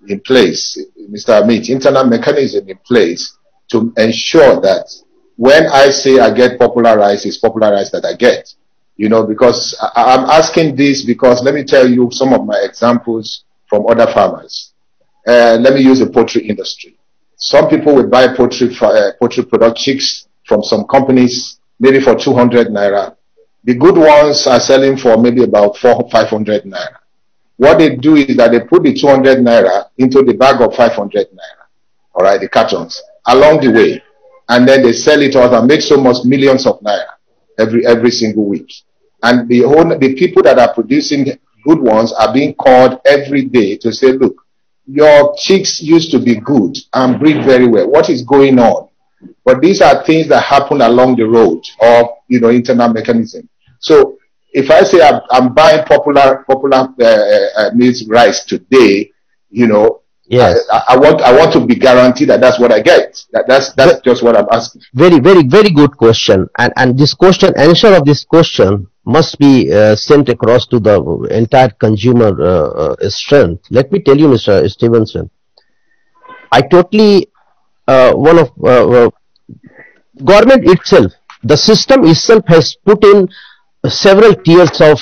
in place, Mr. Amit, internal mechanism in place to ensure that when I say I get popular rice, it's popular rice that I get? You know, because I'm asking this because let me tell you some of my examples from other farmers. Let me use the poultry industry. Some people will buy poultry product chicks from some companies, maybe for 200 naira. The good ones are selling for maybe about 400 or 500 naira. What they do is that they put the 200 naira into the bag of 500 naira, all right, the cartons, along the way, and then they sell it out and make so much millions of naira every single week. And the people that are producing good ones are being called every day to say, look, your chicks used to be good and breed very well. What is going on? But these are things that happen along the road of, you know, internal mechanism. So if I say I'm buying popular maize rice today, you know, yes, I want to be guaranteed that that's what I get. That's just what I'm asking. Very good question. And this question, answer of this question must be sent across to the entire consumer strength. Let me tell you, Mr. Stevenson, I totally government itself, the system itself has put in several tiers of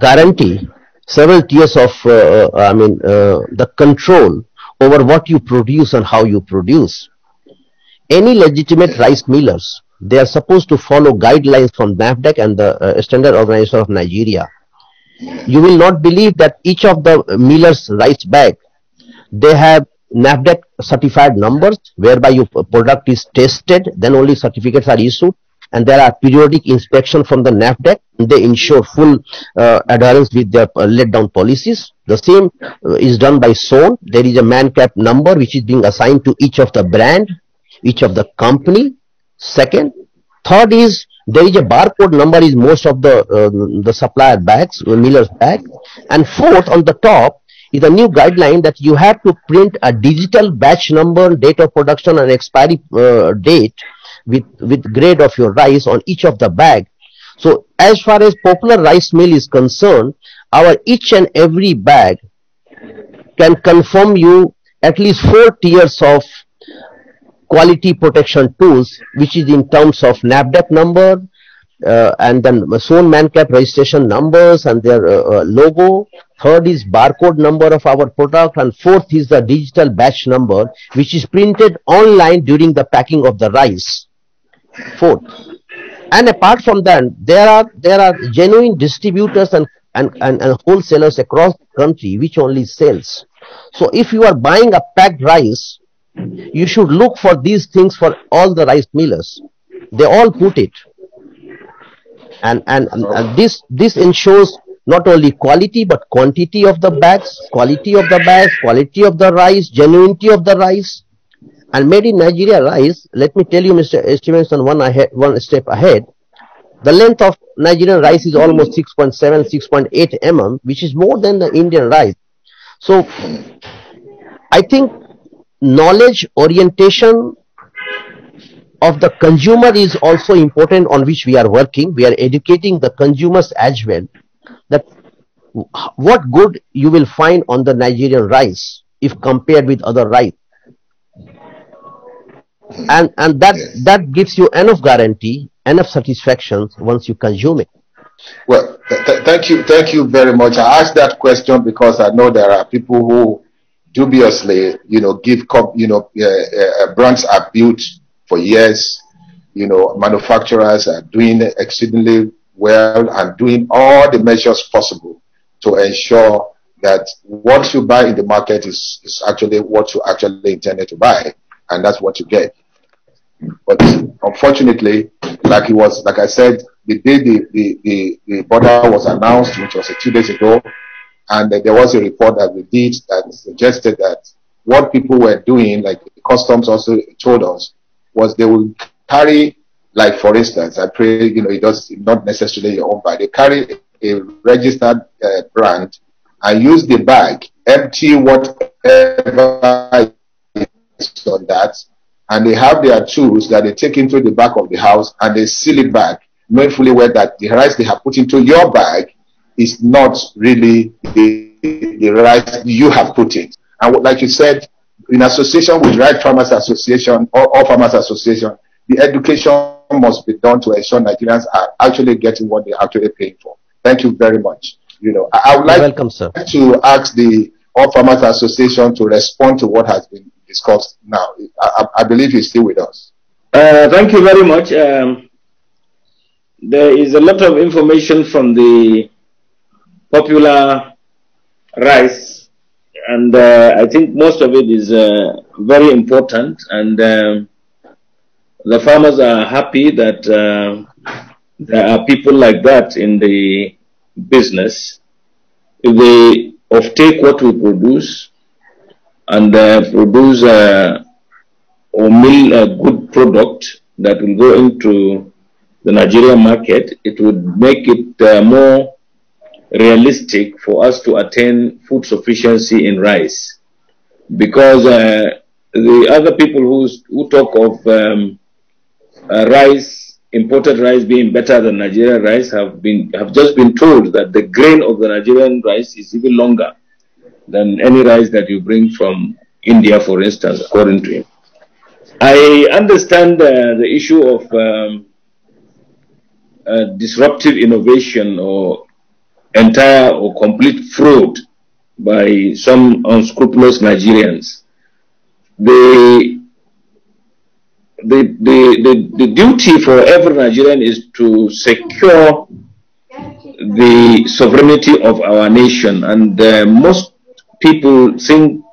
guarantee, several tiers of the control over what you produce and how you produce. Any legitimate rice millers, they are supposed to follow guidelines from NAFDAC and the Standard Organization of Nigeria. You will not believe that each of the millers' rice bag, they have NAFDAC certified numbers, whereby your product is tested, then only certificates are issued, and there are periodic inspection from the NAFDAC. They ensure full adherence with their let down policies. The same is done by SON. There is a man cap number which is being assigned to each of the brand, each of the company. Second, third is there is a barcode number is most of the supplier bags, miller's bag, and fourth on the top is a new guideline that you have to print a digital batch number, date of production, and expiry date with grade of your rice on each of the bag. So as far as popular rice mill is concerned, our each and every bag can confirm you at least 4 tiers of quality protection tools, which is in terms of NAFDAC number, and then SON man cap registration numbers and their logo. Third is barcode number of our product, and fourth is the digital batch number, which is printed online during the packing of the rice. Fourth, and apart from that, there are genuine distributors and wholesalers across the country which only sells. So if you are buying a packed rice, you should look for these things for all the rice millers. They all put it, and this ensures not only quality but quantity of the bags, quality of the rice, genuinity of the rice. And made in Nigeria rice, let me tell you, Mr. Stevenson, one step ahead. The length of Nigerian rice is almost 6.7, 6.8 mm, which is more than the Indian rice. So I think knowledge orientation of the consumer is also important, on which we are working. We are educating the consumers as well, that what good you will find on the Nigerian rice. if compared with other rice. And Yes. that gives you enough guarantee, enough satisfaction once you consume it. Well, thank you very much. I asked that question because I know there are people who dubiously, brands are built for years. Manufacturers are doing exceedingly well and doing all the measures possible to ensure that what you buy in the market is actually what you actually intended to buy, and that's what you get. But unfortunately, like I said, the day the border was announced, which was 2 days ago, and there was a report that we did that suggested that what people were doing, like the customs also told us, was they will carry, like for instance, I pray, it does not necessarily your own bag. They carry a registered brand and use the bag, empty whatever is on that, and they have their tools that they take into the back of the house and they seal it back, knowing fully well that the rice they have put into your bag is not really the rice you have put in. And like you said, in association with Right Farmers Association or All Farmers Association, the education must be done to ensure Nigerians are actually getting what they're actually paying for. Thank you very much. I would like Welcome, sir. to ask the All Farmers Association to respond to what has been discussed now. I believe he's still with us. Thank you very much. There is a lot of information from the popular rice, and I think most of it is very important, and the farmers are happy that there are people like that in the business. If they offtake what we produce and produce or mill a good product that will go into the Nigerian market, it would make it more realistic for us to attain food sufficiency in rice. Because the other people who talk of imported rice being better than Nigerian rice have just been told that the grain of the Nigerian rice is even longer than any rice that you bring from India, for instance, according to him. I understand the issue of disruptive innovation or entire or complete fraud by some unscrupulous Nigerians. The duty for every Nigerian is to secure the sovereignty of our nation, and most people think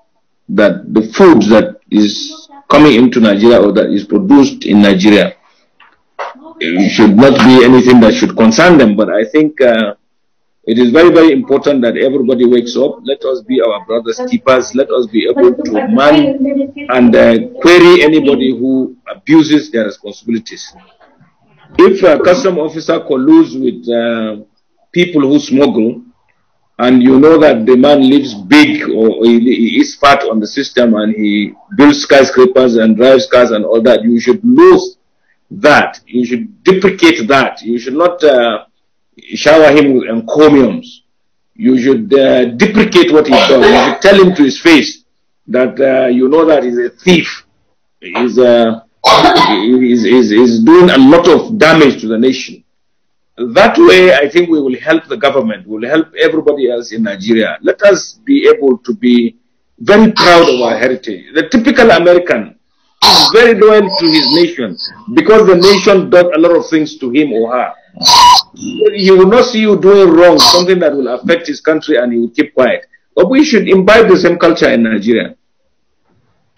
that the food that is coming into Nigeria or that is produced in Nigeria should not be anything that should concern them. But I think it is very, very important that everybody wakes up. Let us be our brothers' keepers. Let us be able to man and query anybody who abuses their responsibilities. If a custom officer colludes with people who smuggle, and you know that the man lives big or he is fat on the system and he builds skyscrapers and drives cars and all that, you should lose that. You should deprecate that. You should not shower him with encomiums. You should deprecate what he does. You should tell him to his face that you know that he's a thief. He's doing a lot of damage to the nation. That way, I think we will help the government, we will help everybody else in Nigeria. Let us be able to be very proud of our heritage. The typical American is very loyal to his nation because the nation does a lot of things to him or her. He will not see you doing wrong, something that will affect his country, and he will keep quiet. But we should imbibe the same culture in Nigeria.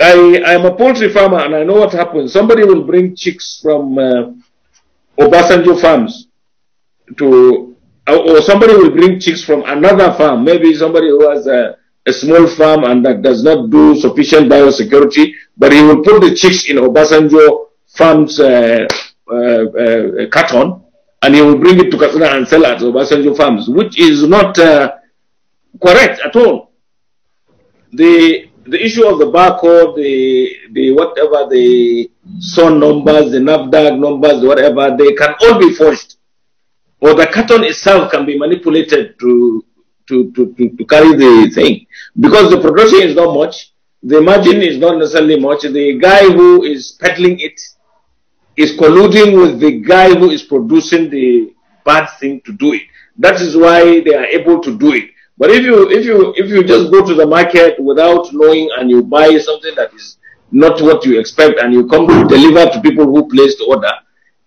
I am a poultry farmer and I know what happens. Somebody will bring chicks from Obasanjo farms or somebody will bring chicks from another farm, maybe somebody who has a small farm and that does not do sufficient biosecurity, but he will put the chicks in Obasanjo farm's carton, and he will bring it to Katsina and sell at Obasanjo farms, which is not correct at all. The issue of the barcode, the whatever, the SON numbers, the NAFDAC numbers, whatever, they can all be forged. Or the carton itself can be manipulated to to carry the thing, because the production is not much, the margin is not necessarily much. The guy who is peddling it is colluding with the guy who is producing the bad thing to do it. That is why they are able to do it. But if you just go to the market without knowing and you buy something that is not what you expect and you come to deliver to people who placed the order,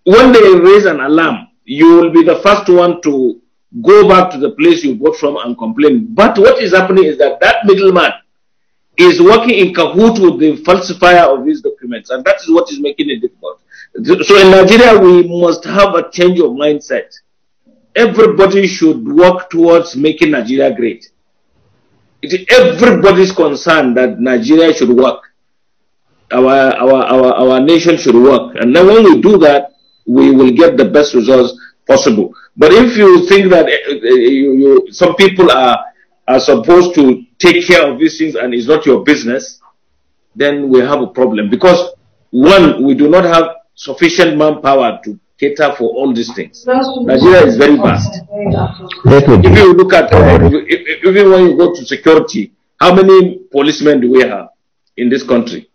when they raise an alarm, you will be the first one to go back to the place you bought from and complain. But what is happening is that that middleman is working in cahoot with the falsifier of these documents, and that is what is making it difficult. So in Nigeria, we must have a change of mindset. Everybody should work towards making Nigeria great. It is everybody's concern that Nigeria should work. Our nation should work. And then when we do that, we will get the best results possible. But if you think that some people are supposed to take care of these things and it's not your business, then we have a problem. Because one, we do not have sufficient manpower to cater for all these things. Nigeria is very vast. If you look at, even when you go to security, how many policemen do we have in this country?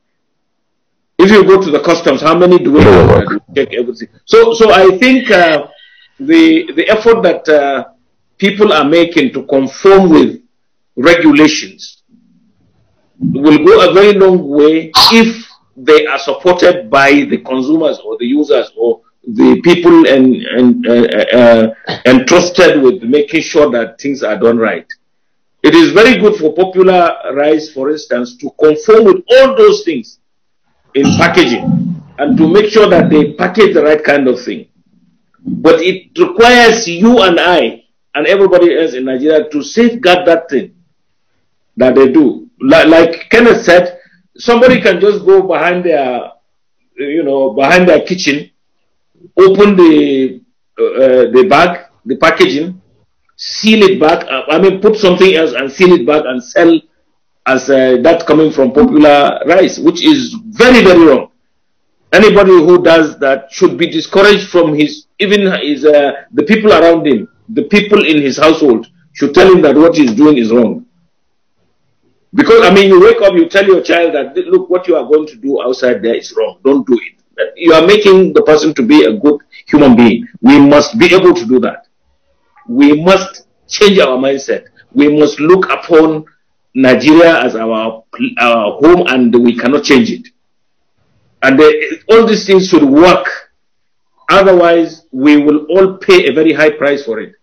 If you go to the customs, how many do we have that check everything? So I think the effort that people are making to conform with regulations will go a very long way if they are supported by the consumers or the users or the people entrusted with making sure that things are done right. It is very good for popular rice, for instance, to conform with all those things in packaging and to make sure that they package the right kind of thing. But it requires you and I and everybody else in Nigeria to safeguard that thing that they do. Like Kenneth said, somebody can just go behind their, behind their kitchen, open the bag, the packaging, seal it back. Put something else and seal it back and sell as that coming from popular rice, which is very, very wrong. Anybody who does that should be discouraged from the people around him, the people in his household should tell him that what he's doing is wrong. Because, you wake up, you tell your child that, look, what you are going to do outside there is wrong. Don't do it. You are making the person to be a good human being. We must be able to do that. We must change our mindset. We must look upon Nigeria as our home, and we cannot change it. And all these things should work. Otherwise, we will all pay a very high price for it.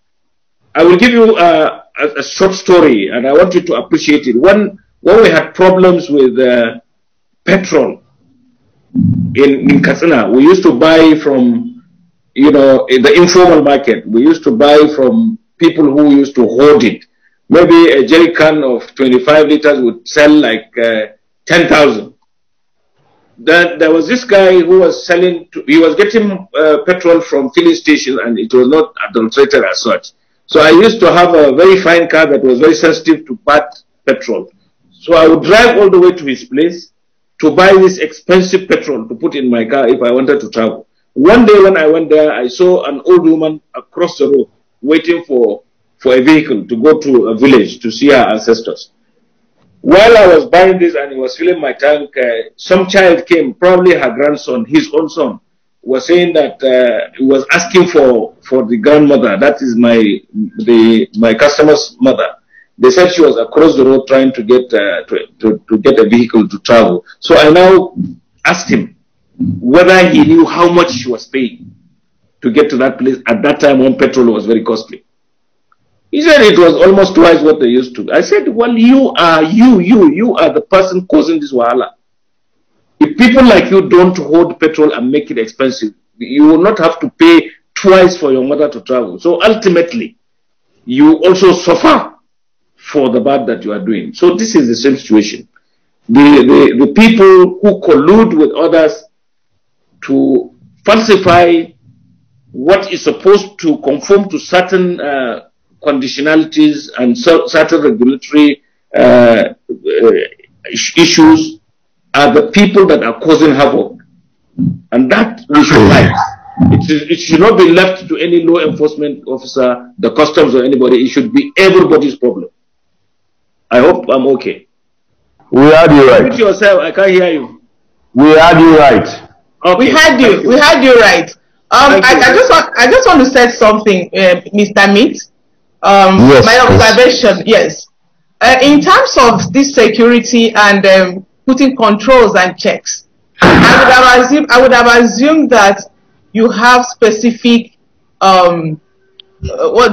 I will give you a short story, and I want you to appreciate it. When we had problems with petrol in Katsina, we used to buy from, in the informal market. We used to buy from people who used to hoard it. Maybe a jerry can of 25 liters would sell like 10,000. Then there was this guy who was he was getting petrol from filling station, and it was not adulterated as such. So I used to have a very fine car that was very sensitive to bad petrol. So I would drive all the way to his place to buy this expensive petrol to put in my car if I wanted to travel. One day when I went there, I saw an old woman across the road waiting for a vehicle to go to a village to see her ancestors. While I was buying this and he was filling my tank, some child came, probably her grandson, his own son, was saying that he was asking for the grandmother. That is my customer's mother. They said she was across the road trying to get to get a vehicle to travel. So I now asked him whether he knew how much she was paying to get to that place at that time when petrol was very costly. He said it was almost twice what they used to. I said, well, you are the person causing this wahala. If people like you don't hold petrol and make it expensive, you will not have to pay twice for your mother to travel. So ultimately, you also suffer for the bad that you are doing. So this is the same situation. The people who collude with others to falsify what is supposed to conform to certain conditionalities and certain regulatory issues are the people that are causing havoc. And that we should fight. It should not be left to any law enforcement officer, the customs, or anybody. It should be everybody's problem. I hope I'm okay. We heard you right. Mute yourself. I can't hear you. We heard you right. Okay. We heard you. We heard you right. I just want to say something, Mr. Meat. Yes, my observation, yes. In terms of this security and putting controls and checks, I would have assumed that you have specific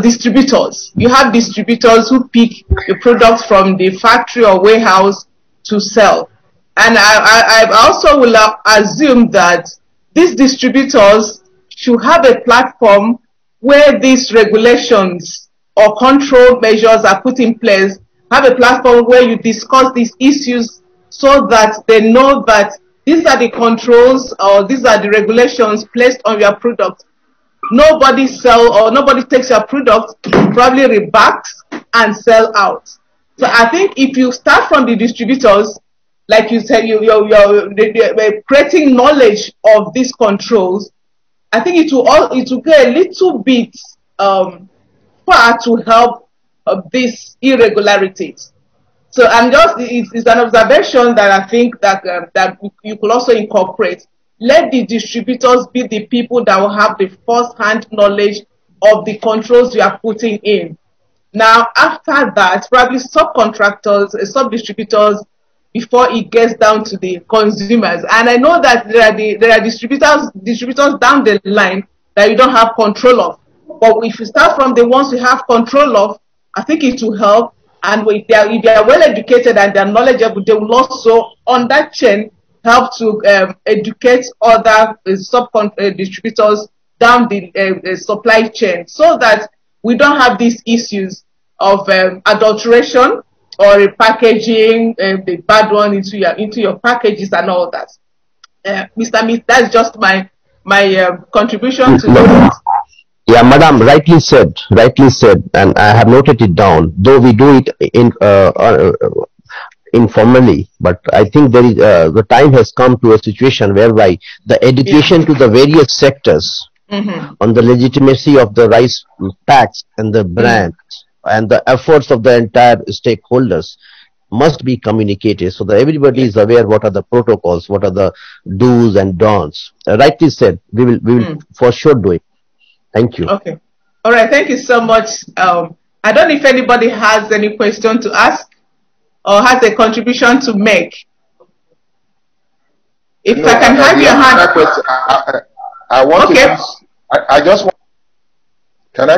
distributors. You have distributors who pick the products from the factory or warehouse to sell. And I also will assume that these distributors should have a platform where these regulations or control measures are put in place, have a platform where you discuss these issues so that they know that these are the controls or these are the regulations placed on your product. Nobody sell or nobody takes your product, probably rebacks and sell out. So I think if you start from the distributors, like you said, you're creating knowledge of these controls, I think it will go a little bit far to help these irregularities. So it's an observation that I think that you could also incorporate. Let the distributors be the people that will have the first-hand knowledge of the controls you are putting in. Now, after that, probably subcontractors, sub-distributors, before it gets down to the consumers. And I know that there are distributors down the line that you don't have control of. But if you start from the ones you have control of, I think it will help. And if they are well educated and they are knowledgeable, they will also, on that chain, help to educate other distributors down the supply chain, so that we don't have these issues of adulteration or packaging the bad one into your packages and all that. Mr. Meat, that's just my contribution to that. Yeah, madam, rightly said, and I have noted it down. Though we do it informally, but I think there is the time has come to a situation whereby the education to the various sectors on the legitimacy of the rice packs and the brand and the efforts of the entire stakeholders must be communicated so that everybody is aware what are the protocols, what are the do's and don'ts. Rightly said, we will for sure do it. Thank you. Okay. All right. Thank you so much. I don't know if anybody has any question to ask or has a contribution to make. If I can have your hand. I want to. I just want. Can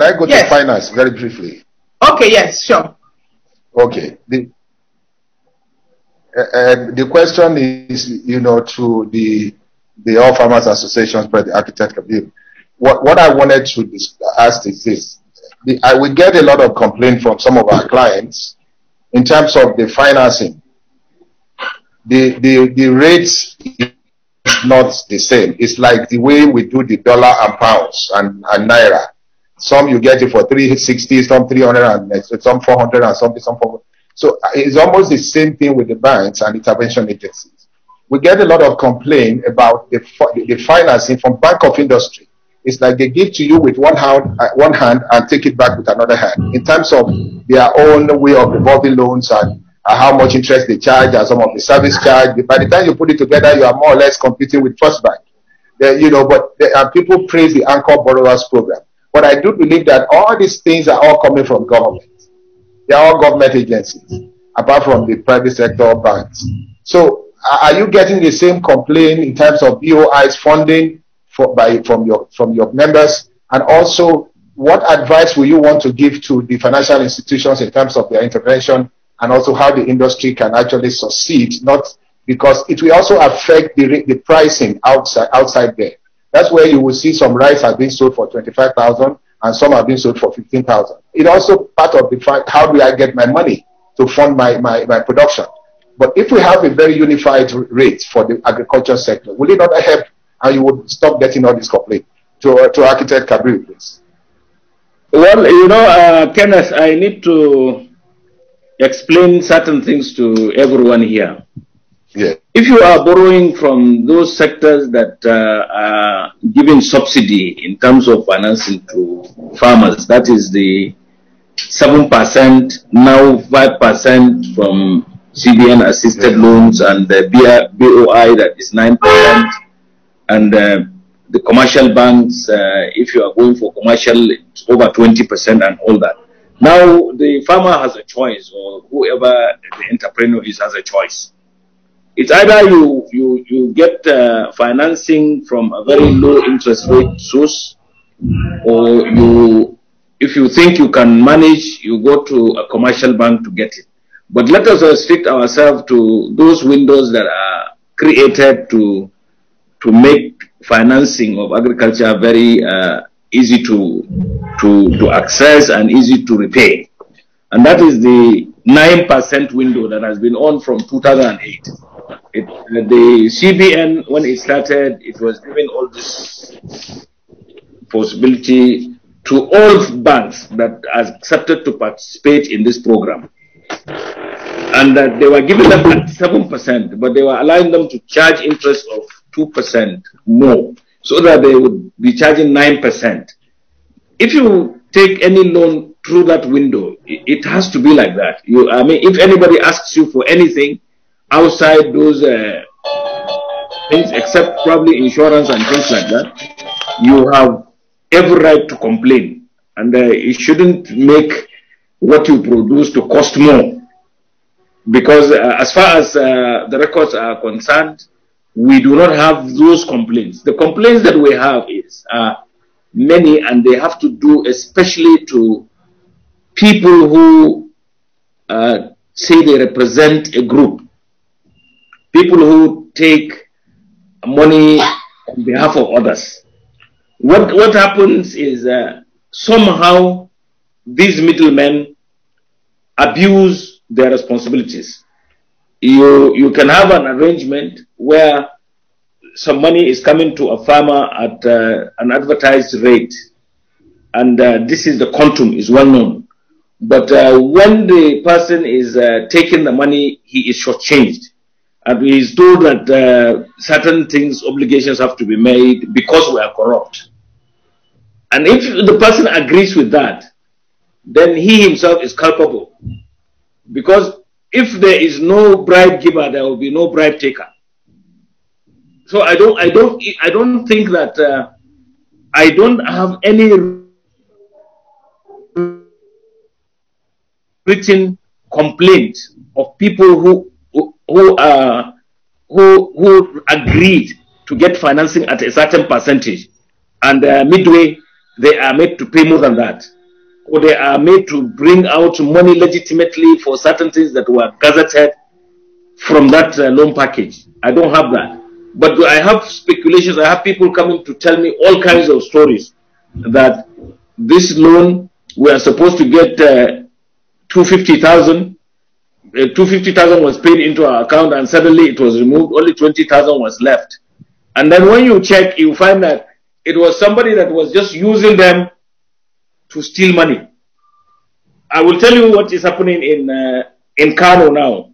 I go to finance very briefly? Okay. Yes. Sure. Okay. The question is, to the All Farmers Associations, but the architect community. What I wanted to ask is this. I will get a lot of complaint from some of our clients in terms of the financing. The rates is not the same. It's like the way we do the dollar and pounds and naira. Some you get it for 360, some 300, and some 400 and something, some 400. So it's almost the same thing with the banks and intervention agencies. We get a lot of complaint about the financing from Bank of Industry. It's like they give to you with one hand and take it back with another hand. In terms of their own way of revolving loans and how much interest they charge and some of the service charge. By the time you put it together, you are more or less competing with First Bank. But people praise the Anchor Borrowers Program. But I do believe that all these things are all coming from government. They are all government agencies, apart from the private sector banks. So are you getting the same complaint in terms of BOI's funding from your members? And also, what advice will you want to give to the financial institutions in terms of their intervention, and also how the industry can actually succeed? Not because it will also affect the pricing outside there. That's where you will see some rice are being sold for 25,000 and some are being sold for 15,000. It also part of the fact, how do I get my money to fund my production? But if we have a very unified rate for the agriculture sector, will it not help, and you would stop getting all this complaint? To Architect Kabir, please. Well, Kenneth, I need to explain certain things to everyone here. Yeah. if you are borrowing from those sectors that are giving subsidy in terms of financing to farmers, that is the 7%, now 5% from CBN assisted loans, and the BOI that is 9%, and the commercial banks, if you are going for commercial, it's over 20% and all that. Now the farmer has a choice, or whoever the entrepreneur is has a choice. It's either you get financing from a very low interest rate source, or if you think you can manage, you go to a commercial bank to get it. But let us restrict ourselves to those windows that are created to make financing of agriculture very easy to access and easy to repay. And that is the 9% window that has been on from 2008. The CBN, when it started, it was giving all this possibility to all banks that are accepted to participate in this program. And that they were giving them at 7%, but they were allowing them to charge interest of 2% more, so that they would be charging 9%. If you take any loan through that window, it has to be like that. I mean, if anybody asks you for anything outside those things, except probably insurance and things like that, you have every right to complain, and it shouldn't make what you produce to cost more. Because as far as the records are concerned, we do not have those complaints. The complaints that we have is many, and they have to do especially to people who say they represent a group. People who take money on behalf of others. What happens is somehow these middlemen abuse their responsibilities. You can have an arrangement where some money is coming to a farmer at an advertised rate, and this is the quantum is well known. But when the person is taking the money, he is shortchanged, and he is told that certain things, obligations have to be made because we are corrupt. And if the person agrees with that, then he himself is culpable, because if there is no bribe giver, there will be no bribe taker. So I don't think that I don't have any written complaint of people who agreed to get financing at a certain percentage, and midway they are made to pay more than that, or they are made to bring out money legitimately for certain things that were gazetted from that loan package. I don't have that. But I have speculations. I have people coming to tell me all kinds of stories that this loan, we are supposed to get 250,000. 250,000 was paid into our account, and suddenly it was removed. Only 20,000 was left. And then when you check, you find that it was somebody that was just using them to steal money. I will tell you what is happening in Kano now,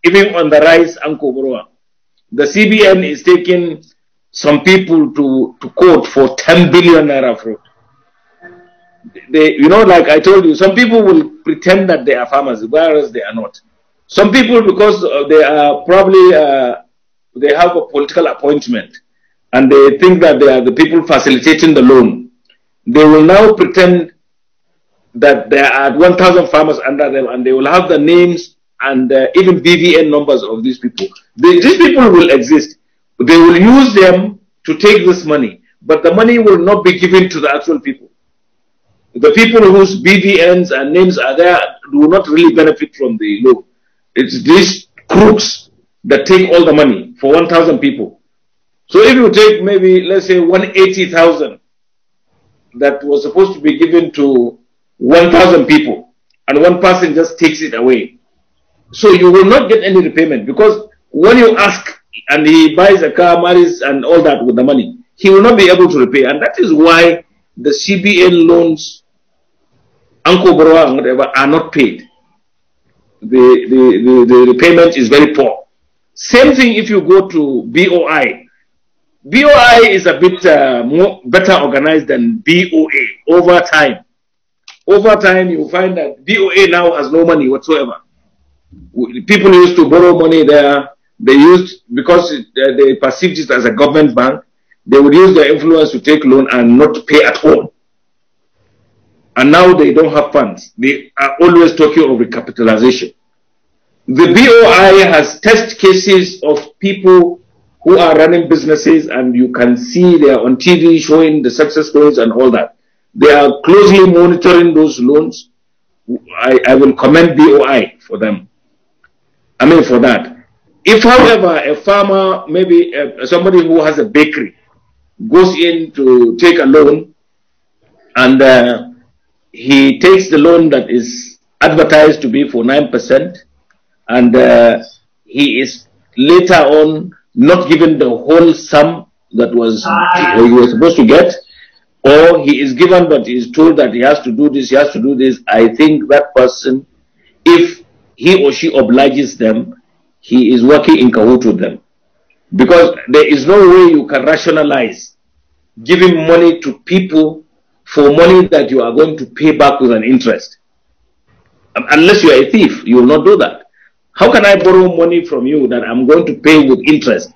even on the rice and Koboroa. The CBN is taking some people to court for 10 billion naira fraud. You know, like I told you, some people will pretend that they are farmers, whereas they are not. Some people, because they are probably, they have a political appointment, and they think that they are the people facilitating the loan. They will now pretend that there are 1,000 farmers under them, and they will have the names and even BVN numbers of these people. These people will exist. They will use them to take this money, but the money will not be given to the actual people. The people whose BVNs and names are there do not really benefit from the loan. It's these crooks that take all the money for 1,000 people. So if you take maybe, let's say, 180,000 that was supposed to be given to 1,000 people, and one person just takes it away. So you will not get any repayment, because when you ask and he buys a car, marries and all that with the money, he will not be able to repay. And that is why the CBN loans, Anko Boroa and whatever, are not paid. The repayment is very poor. Same thing if you go to BOI. BOI is a bit better organized than BOA over time. Over time, you find that BOA now has no money whatsoever. People used to borrow money there. They used, because they perceived it as a government bank, they would use their influence to take loan and not pay at all. And now they don't have funds. They are always talking of recapitalization. The BOI has test cases of people who are running businesses, and you can see they are on TV showing the success stories and all that. They are closely monitoring those loans. I will commend BOI for them. I mean, for that. If, however, a farmer, maybe somebody who has a bakery, goes in to take a loan, and he takes the loan that is advertised to be for 9%, and he is later on not given the whole sum that he was supposed to get, or he is given but he is told that he has to do this, he has to do this. I think that person, if he or she obliges them, he is working in cahoots with them. Because there is no way you can rationalize giving money to people for money that you are going to pay back with an interest. Unless you are a thief, you will not do that. How can I borrow money from you that I'm going to pay with interest,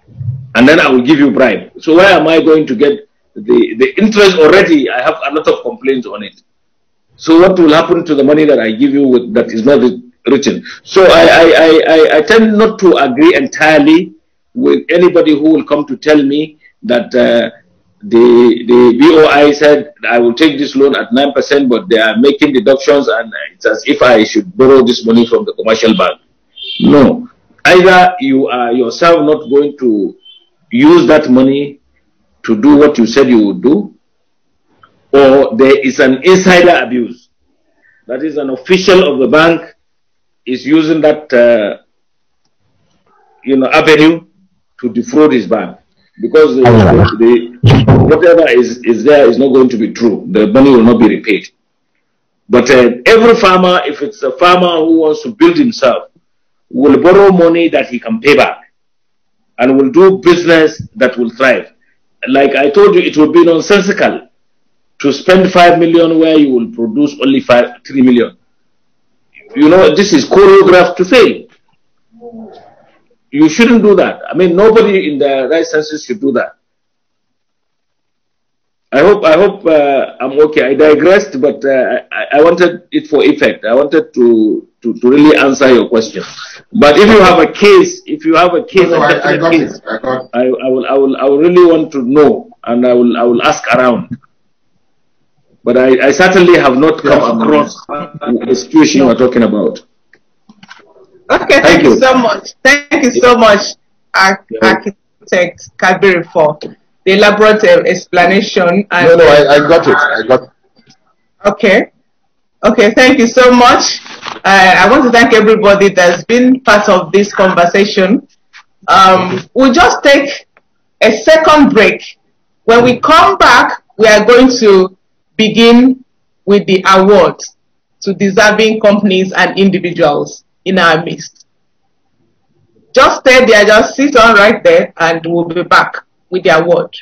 and then I will give you bribe? So why am I going to get the interest already? I have a lot of complaints on it. So what will happen to the money that I give you with, that is not written? So I tend not to agree entirely with anybody who will come to tell me that the BOI said I will take this loan at 9%, but they are making deductions, and it's as if I should borrow this money from the commercial bank. No. Either you are yourself not going to use that money to do what you said you would do, or there is an insider abuse. That is, an official of the bank is using that avenue to defraud his bank, because whatever is there is not going to be true. The money will not be repaid. But every farmer, if it's a farmer who wants to build himself, will borrow money that he can pay back, and will do business that will thrive. Like I told you, it would be nonsensical to spend 5 million where you will produce only 3 million. You know, this is choreographed to fail. You shouldn't do that. I mean, nobody in the right senses should do that. I hope I'm okay. I digressed, but I wanted it for effect. I wanted to really answer your question. But if you have a case, I will really want to know, and I will ask around. But I certainly have not come across the situation you are talking about. Okay, thank you so much. Thank you so much, Architect Kabir, for the elaborate explanation. And, no, I got it. I got it. Okay, thank you so much. I want to thank everybody that's been part of this conversation. We'll just take a second break. When we come back, we are going to begin with the awards to deserving companies and individuals in our midst. Just stay there, just sit on right there, and we'll be back with the award.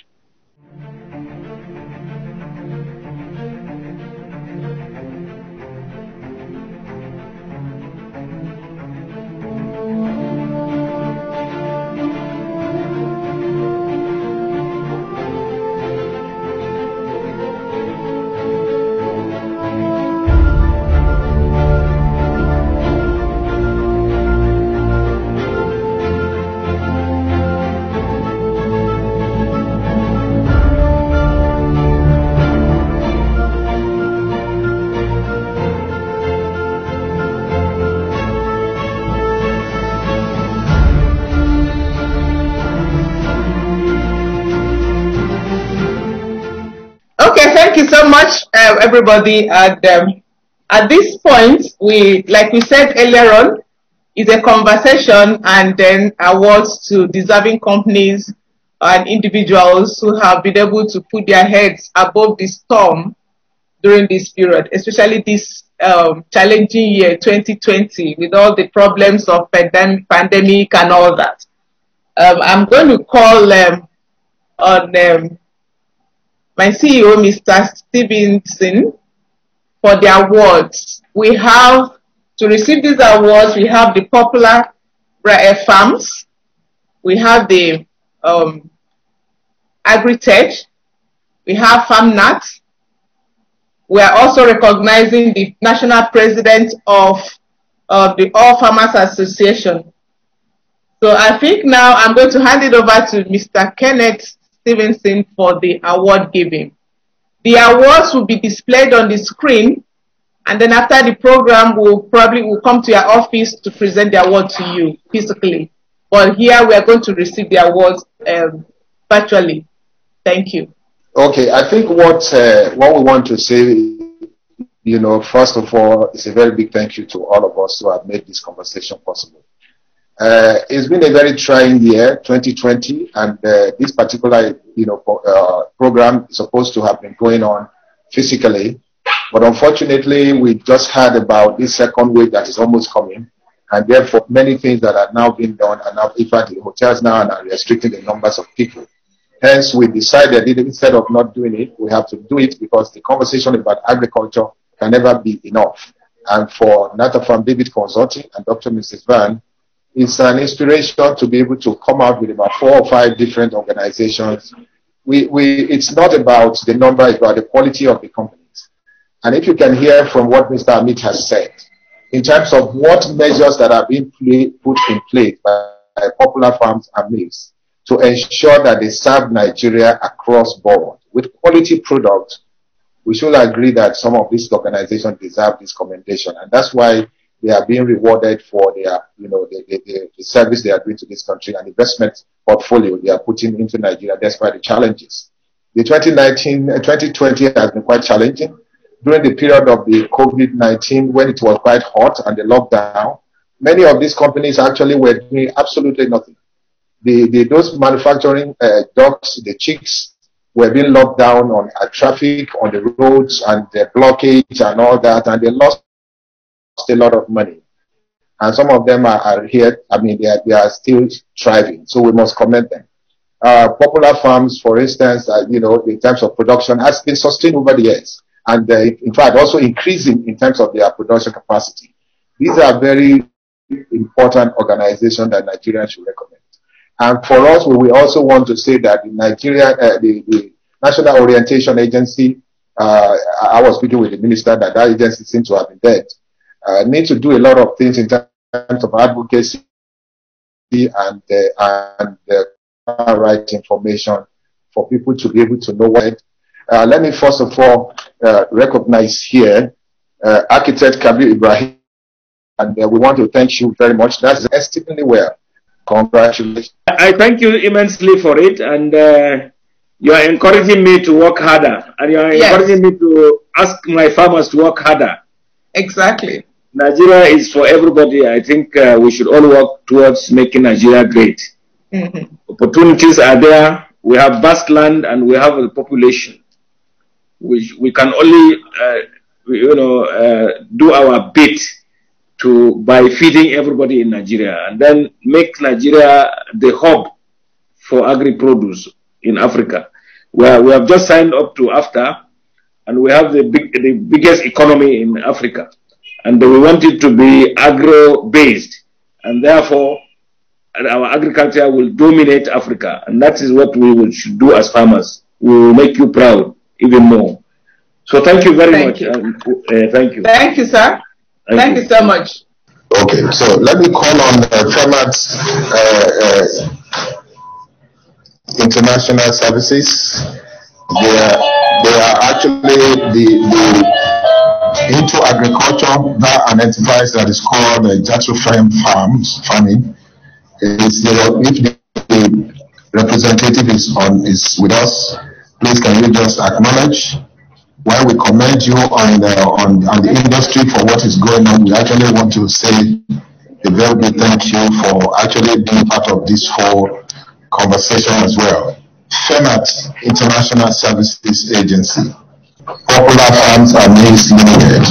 Thank you so much, everybody. And at this point, like we said earlier on, is a conversation and then awards to deserving companies and individuals who have been able to put their heads above the storm during this period, especially this challenging year 2020 with all the problems of pandemic and all that. I'm going to call on my CEO, Mr. Stevenson, for the awards. We have, to receive these awards, we have the popular farms, we have the Agritech, we have FarmNat. We are also recognizing the national president of the All Farmers Association. So I think now I'm going to hand it over to Mr. Kenneth Stevenson for the award giving. The awards will be displayed on the screen, and then after the program, we'll come to your office to present the award to you physically. But here we are going to receive the awards virtually. Thank you. Okay, I think what we want to say, first of all, is a very big thank you to all of us who have made this conversation possible. It's been a very trying year, 2020, and this particular, program is supposed to have been going on physically, but unfortunately, we just heard about this second wave that is almost coming, and therefore many things that are now being done, and now, in fact, the hotels now are restricting the numbers of people. Hence, we decided that instead of not doing it, we have to do it because the conversation about agriculture can never be enough. And for Natafam David Consulting and Dr. Mrs. Van, it's an inspiration to be able to come out with about 4 or 5 different organizations. It's not about the number, it's about the quality of the companies. And if you can hear from what Mr. Amit has said, in terms of what measures that are being put in place by popular farms and mills, to ensure that they serve Nigeria across board with quality products, we should agree that some of these organizations deserve this commendation. And that's why they are being rewarded for their, the service they are doing to this country and investment portfolio they are putting into Nigeria despite the challenges. The 2020 has been quite challenging. During the period of the COVID-19, when it was quite hot and the lockdown, many of these companies actually were doing absolutely nothing. Those manufacturing docks, the chicks, were being locked down on traffic on the roads and the blockage and all that, and they lost a lot of money. And some of them are here. I mean, they are still thriving. So we must commend them. Popular farms, for instance, in terms of production, has been sustained over the years, and in fact also increasing in terms of their production capacity. These are very important organizations that Nigerians should recommend. And for us, we also want to say that in Nigeria, the National Orientation Agency, I was speaking with the minister that agency seems to have been dead. Need to do a lot of things in terms of advocacy and right information for people to be able to know what. Let me first of all recognize here Architect Kabir Ibrahim, and we want to thank you very much. That's extremely well. Congratulations. I thank you immensely for it, and you are encouraging me to work harder, and you are encouraging me to ask my farmers to work harder. Exactly. Nigeria is for everybody. I think we should all work towards making Nigeria great. Mm-hmm. Opportunities are there. We have vast land and we have a population. We can only, do our bit by feeding everybody in Nigeria, and then make Nigeria the hub for agri-produce in Africa. We have just signed up to AFTA, and we have the biggest economy in Africa, and we want it to be agro-based, and therefore our agriculture will dominate Africa, and that is what we should do as farmers. We will make you proud even more. So thank you very much. Thank you. Thank you, sir. Thank you so much. Okay, so let me call on FEMAT International Services. They are actually into agriculture. That an enterprise that is called Jatsu Farming. If the representative is with us, please can you just acknowledge? While we commend you on the industry for what is going on, we actually want to say a very big thank you for actually being part of this whole conversation as well. FEMAT International Services Agency, Popular Farms and Mills Limited.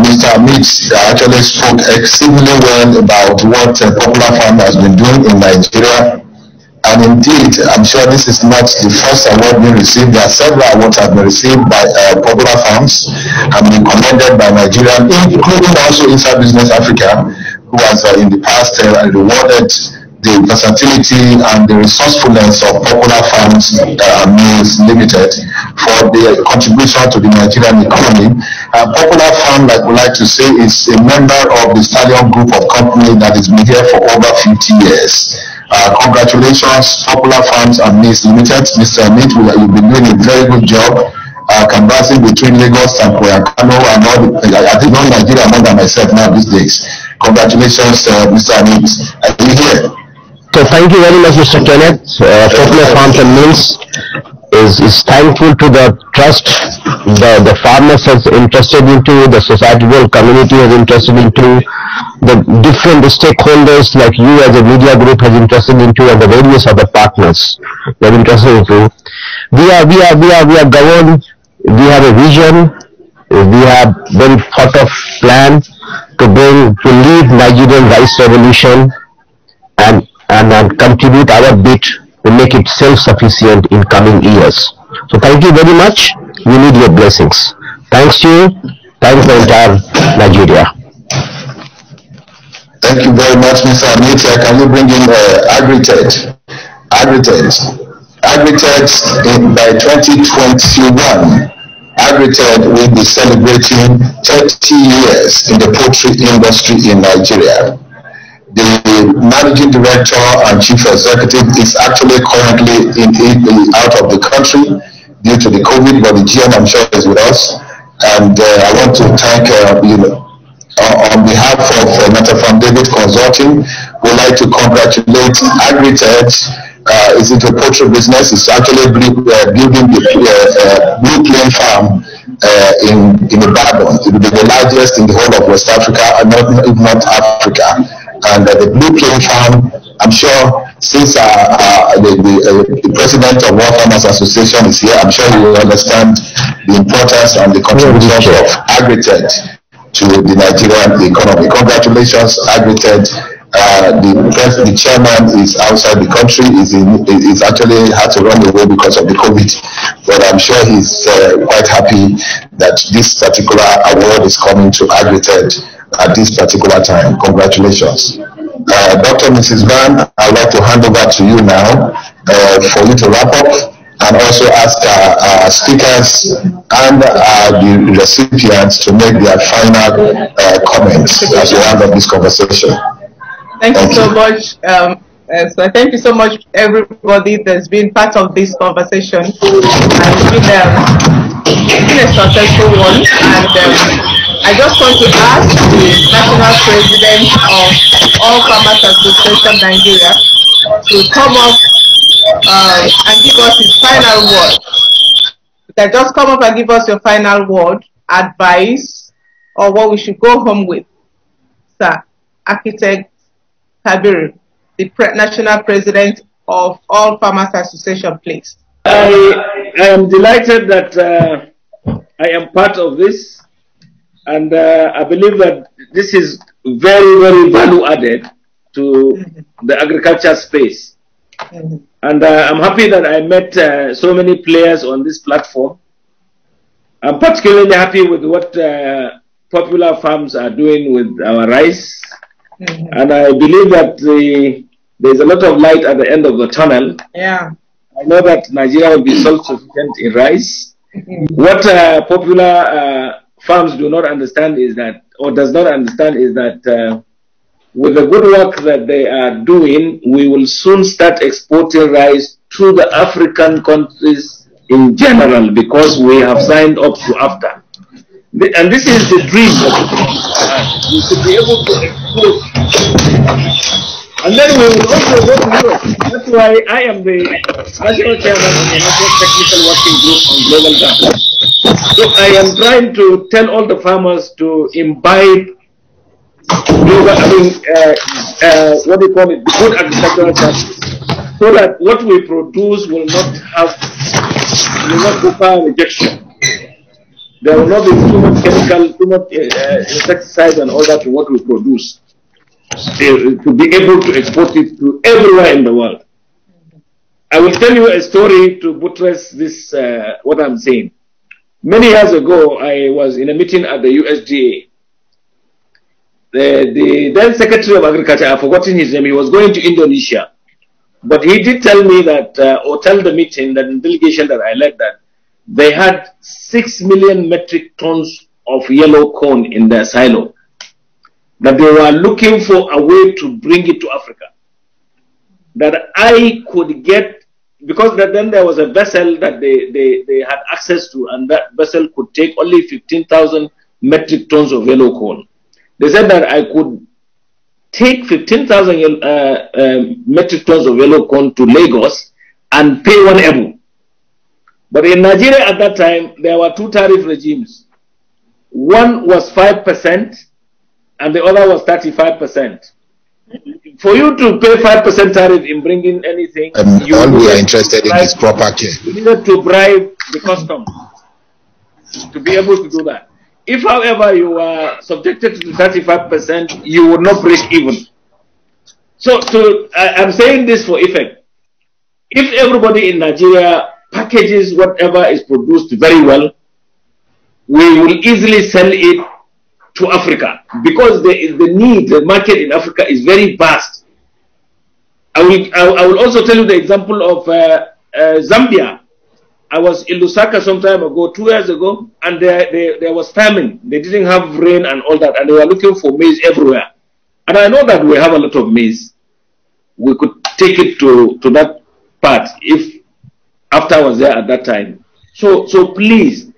Mr. Amit actually spoke extremely well about what Popular Farm has been doing in Nigeria And indeed, I'm sure this is not the first award being received. There are several awards that have been received by popular farms and been commended by Nigerian, including also Inside Business Africa, who has in the past rewarded the versatility and the resourcefulness of popular farms mills limited for their contribution to the Nigerian economy. Popular Farm, like we like to say, is a member of the Stallion Group of companies that has been here for over 50 years. Congratulations, Popular Farms and Mills Limited. Mr. Amit, you've been doing a very good job canvassing between Lagos and Koyakano and all I think not Nigeria more than myself now these days. Congratulations, Mr. Amit. Are you here? So thank you very much, Mr. Kenneth. Popular Farms and Mills is thankful to the trust the farmers has interested into, the societal community has interested into, the different stakeholders like you as a media group has interested into, and the various other partners they are interested into. We are governed. We have a vision. We have very thought of plan to lead Nigerian rice revolution and contribute our bit to make it self-sufficient in coming years. So thank you very much. We need your blessings. Thanks to you. Thanks the entire Nigeria. Thank you very much, Mr. Amit. Can you bring in Agrited? Agrited by 2021. Agrited will be celebrating 30 years in the poultry industry in Nigeria. The managing director and chief executive is actually currently out of the country due to the COVID, but the GM I'm sure is with us. And I want to thank on behalf of Metafarm David Consulting, we'd like to congratulate Agrited. Is into poultry business. It's actually building the Blue Plain Farm in Ibadan. It will be the largest in the whole of West Africa, and if not Africa. And the Blue Plain Farm, I'm sure, since the president of World Farmers Association is here, I'm sure you will understand the importance and the contributions of Agrited to the Nigerian economy. Congratulations, Agrited. The chairman is outside the country. He's actually had to run away because of the COVID, but I'm sure he's quite happy that this particular award is coming to Agrited at this particular time. Congratulations. Dr. Mrs. Van, I'd like to hand over to you now for you to wrap up and also ask our speakers and the recipients to make their final comments as we round up this conversation. Thank you so much. So thank you so much, everybody that's been part of this conversation. It's been a successful one, and I just want to ask the National President of All Farmers Association Nigeria to come up and give us his final word. You can just come up and give us your final word, advice, or what we should go home with. Sir, Architect Kabiru, the National President of All Farmers Association, please. I am delighted that I am part of this, and I believe that this is very, very value added to the agriculture space. And I'm happy that I met so many players on this platform. I'm particularly happy with what Popular Farms are doing with our rice. And I believe that there's a lot of light at the end of the tunnel. Yeah. I know that Nigeria will be self-sufficient in rice. What Popular Farms do not understand is that, or does not understand is that with the good work that they are doing, we will soon start exporting rice to the African countries in general, because we have signed up to AFTA. And this is the dream that we should be able to export. And then we will also go to Europe. That's why I am the national chairman of the National Technical Working Group on Global Government. So I am trying to tell all the farmers to imbibe global, what do you call it, good agricultural practice, so that what we produce will not require rejection. There will not be too much chemical, too much insecticide and all that to what we produce, to be able to export it to everywhere in the world. I will tell you a story to buttress this, what I'm saying. Many years ago, I was in a meeting at the USDA. The then Secretary of Agriculture, I've forgotten his name, he was going to Indonesia. But he did tell me that, or tell the meeting, that the delegation that I led, that they had 6 million metric tons of yellow corn in their silo. That they were looking for a way to bring it to Africa. That I could get, because then there was a vessel that they had access to, and that vessel could take only 15,000 metric tons of yellow corn. They said that I could take 15,000 metric tons of yellow corn to Lagos and pay 1 ebu. But in Nigeria at that time, there were 2 tariff regimes. One was 5% and the other was 35%. For you to pay 5% tariff in bringing anything, all we are interested in is proper care. You needed to bribe the customs to be able to do that. If, however, you are subjected to 35%, you would not break even. So, I'm saying this for effect. If everybody in Nigeria packages whatever is produced very well, we will easily sell it to Africa, because the market in Africa is very vast. I will also tell you the example of Zambia. I was in Lusaka some time ago, 2 years ago, and there was famine. They didn't have rain and all that, and they were looking for maize everywhere. And I know that we have a lot of maize. We could take it to that part if after I was there at that time. So please,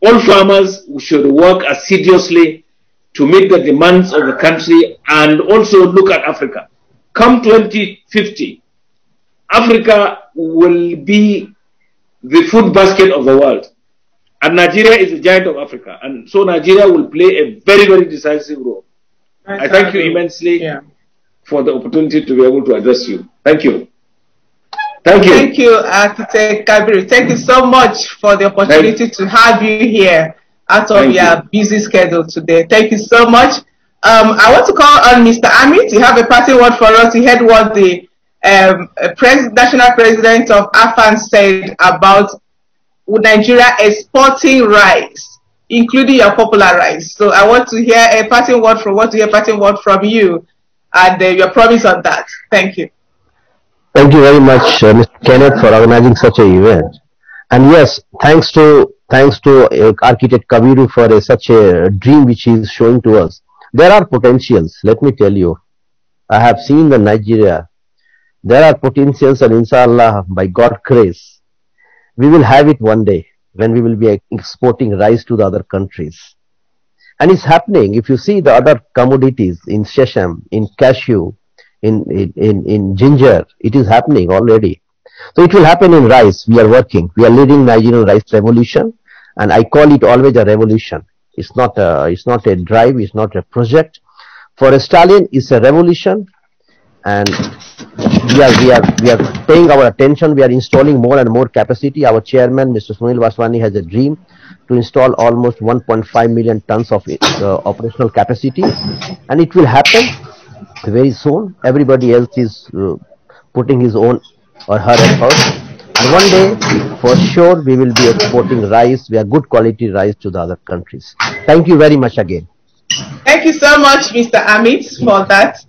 all farmers should work assiduously to meet the demands of the country and also look at Africa. Come 2050, Africa will be the food basket of the world. And Nigeria is the giant of Africa. And so Nigeria will play a very, very decisive role. I thank you immensely for the opportunity to be able to address you. Thank you. Thank you. Thank you, Architect Kabiru. Thank you so much for the opportunity to have you here out of your busy schedule today. Thank you so much. I want to call on Mr. Amit to have a parting word for us. He heard what the National President of AFAN said about Nigeria exporting rice, including your popular rice. So I want to hear a parting word from you and your promise on that. Thank you. Thank you very much, Mr. Kenneth, for organizing such an event. And yes, thanks to Architect Kabiru for such a dream which he is showing to us. There are potentials, let me tell you. I have seen the Nigeria. There are potentials, and inshallah, by God's grace, we will have it one day when we will be exporting rice to the other countries. And it's happening. If you see the other commodities in sesame, in cashew, in ginger, it is happening already. So it will happen in rice. We are working. We are leading Nigerian rice revolution, and I call it always a revolution. It's not a drive. It's not a project. For a Stalin, it's a revolution, and we are paying our attention. We are installing more and more capacity. Our chairman, Mr. Sunil Vaswani, has a dream to install almost 1.5 million tons of operational capacity, and it will happen very soon. Everybody else is putting his own or her effort, and one day for sure we will be exporting rice. We are good quality rice to the other countries. Thank you very much again. Thank you so much, Mr. Amit, for that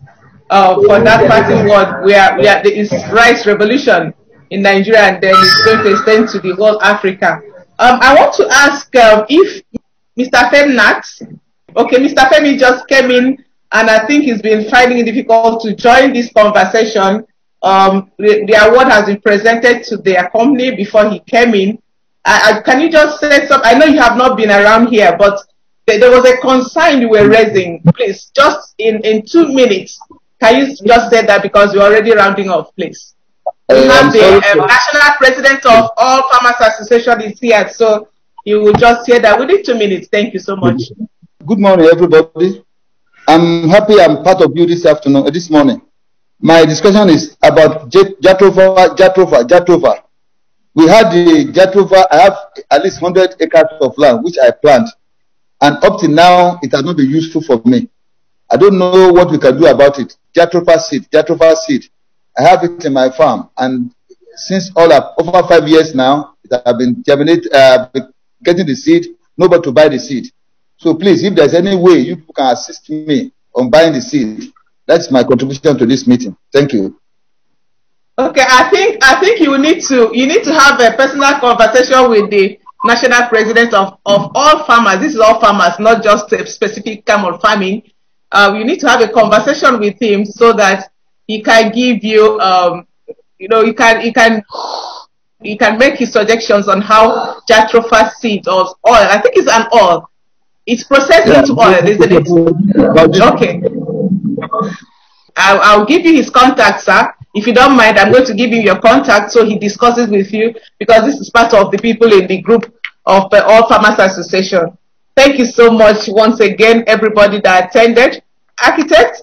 parting word. There is rice revolution in Nigeria, and then it's going to extend to the whole Africa. I want to ask if Mr. Femnat, Mr. Femi just came in, and I think he's been finding it difficult to join this conversation. The award has been presented to their company before he came in. Can you just say something? I know you have not been around here, but there was a concern you were raising. Please, just in 2 minutes, can you just say that, because we're already rounding off, please? We have the National President of All Farmers Association is here, so you will just hear that within 2 minutes. Thank you so much. Good morning, everybody. I'm happy I'm part of you this morning. My discussion is about Jatropha. We had the Jatropha. I have at least 100 acres of land which I plant, and up to now it has not been useful for me. I don't know what we can do about it. Jatropha seed. I have it in my farm, and since over 5 years now, that I've been getting the seed, nobody to buy the seed. So please, if there's any way you can assist me on buying the seed, that's my contribution to this meeting. Thank you. Okay, I think you need to have a personal conversation with the national president of all farmers. This is all farmers, not just a specific kind of farming. You need to have a conversation with him so that he can give you, he can make his suggestions on how Jatropha seed or oil. I think it's an oil. It's processed into oil, isn't it? Okay. I'll give you his contact, sir. If you don't mind, I'm going to give you your contact so he discusses with you, because this is part of the people in the group of the All Farmers Association. Thank you so much once again, everybody that attended. Architect,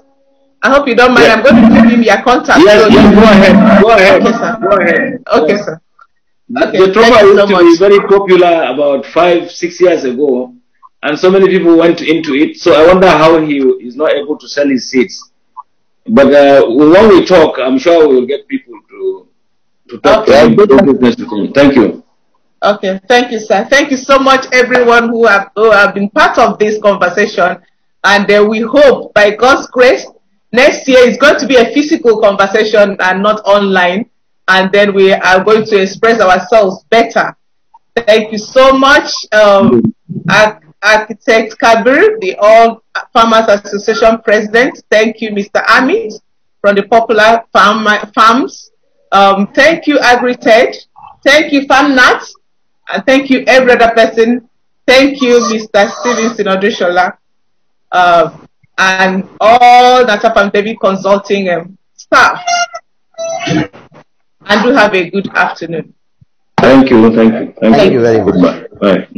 I hope you don't mind. I'm going to give him your contact. Yes, yes, go ahead. Go ahead. Okay, sir. Go ahead. Okay, sir. Okay, the Jatropha used to be very popular about 5-6 years ago, and so many people went into it. So I wonder how he is not able to sell his seeds. But when we talk, I'm sure we will get people to talk to him. Thank you. Okay, thank you, sir. Thank you so much, everyone who have been part of this conversation. And we hope, by God's grace, next year is going to be a physical conversation and not online. And then we are going to express ourselves better. Thank you so much, Architect Kabir, the All Farmers Association President. Thank you, Mr. Amit from the Popular Farms. Thank you, AgriTech. Thank you, FarmNat. And thank you, every other person. Thank you, Mr. Stevenson Odushola. And all Nata Farm David Consulting staff. And do have a good afternoon. Thank you. Thank you. Thank you very much. Bye.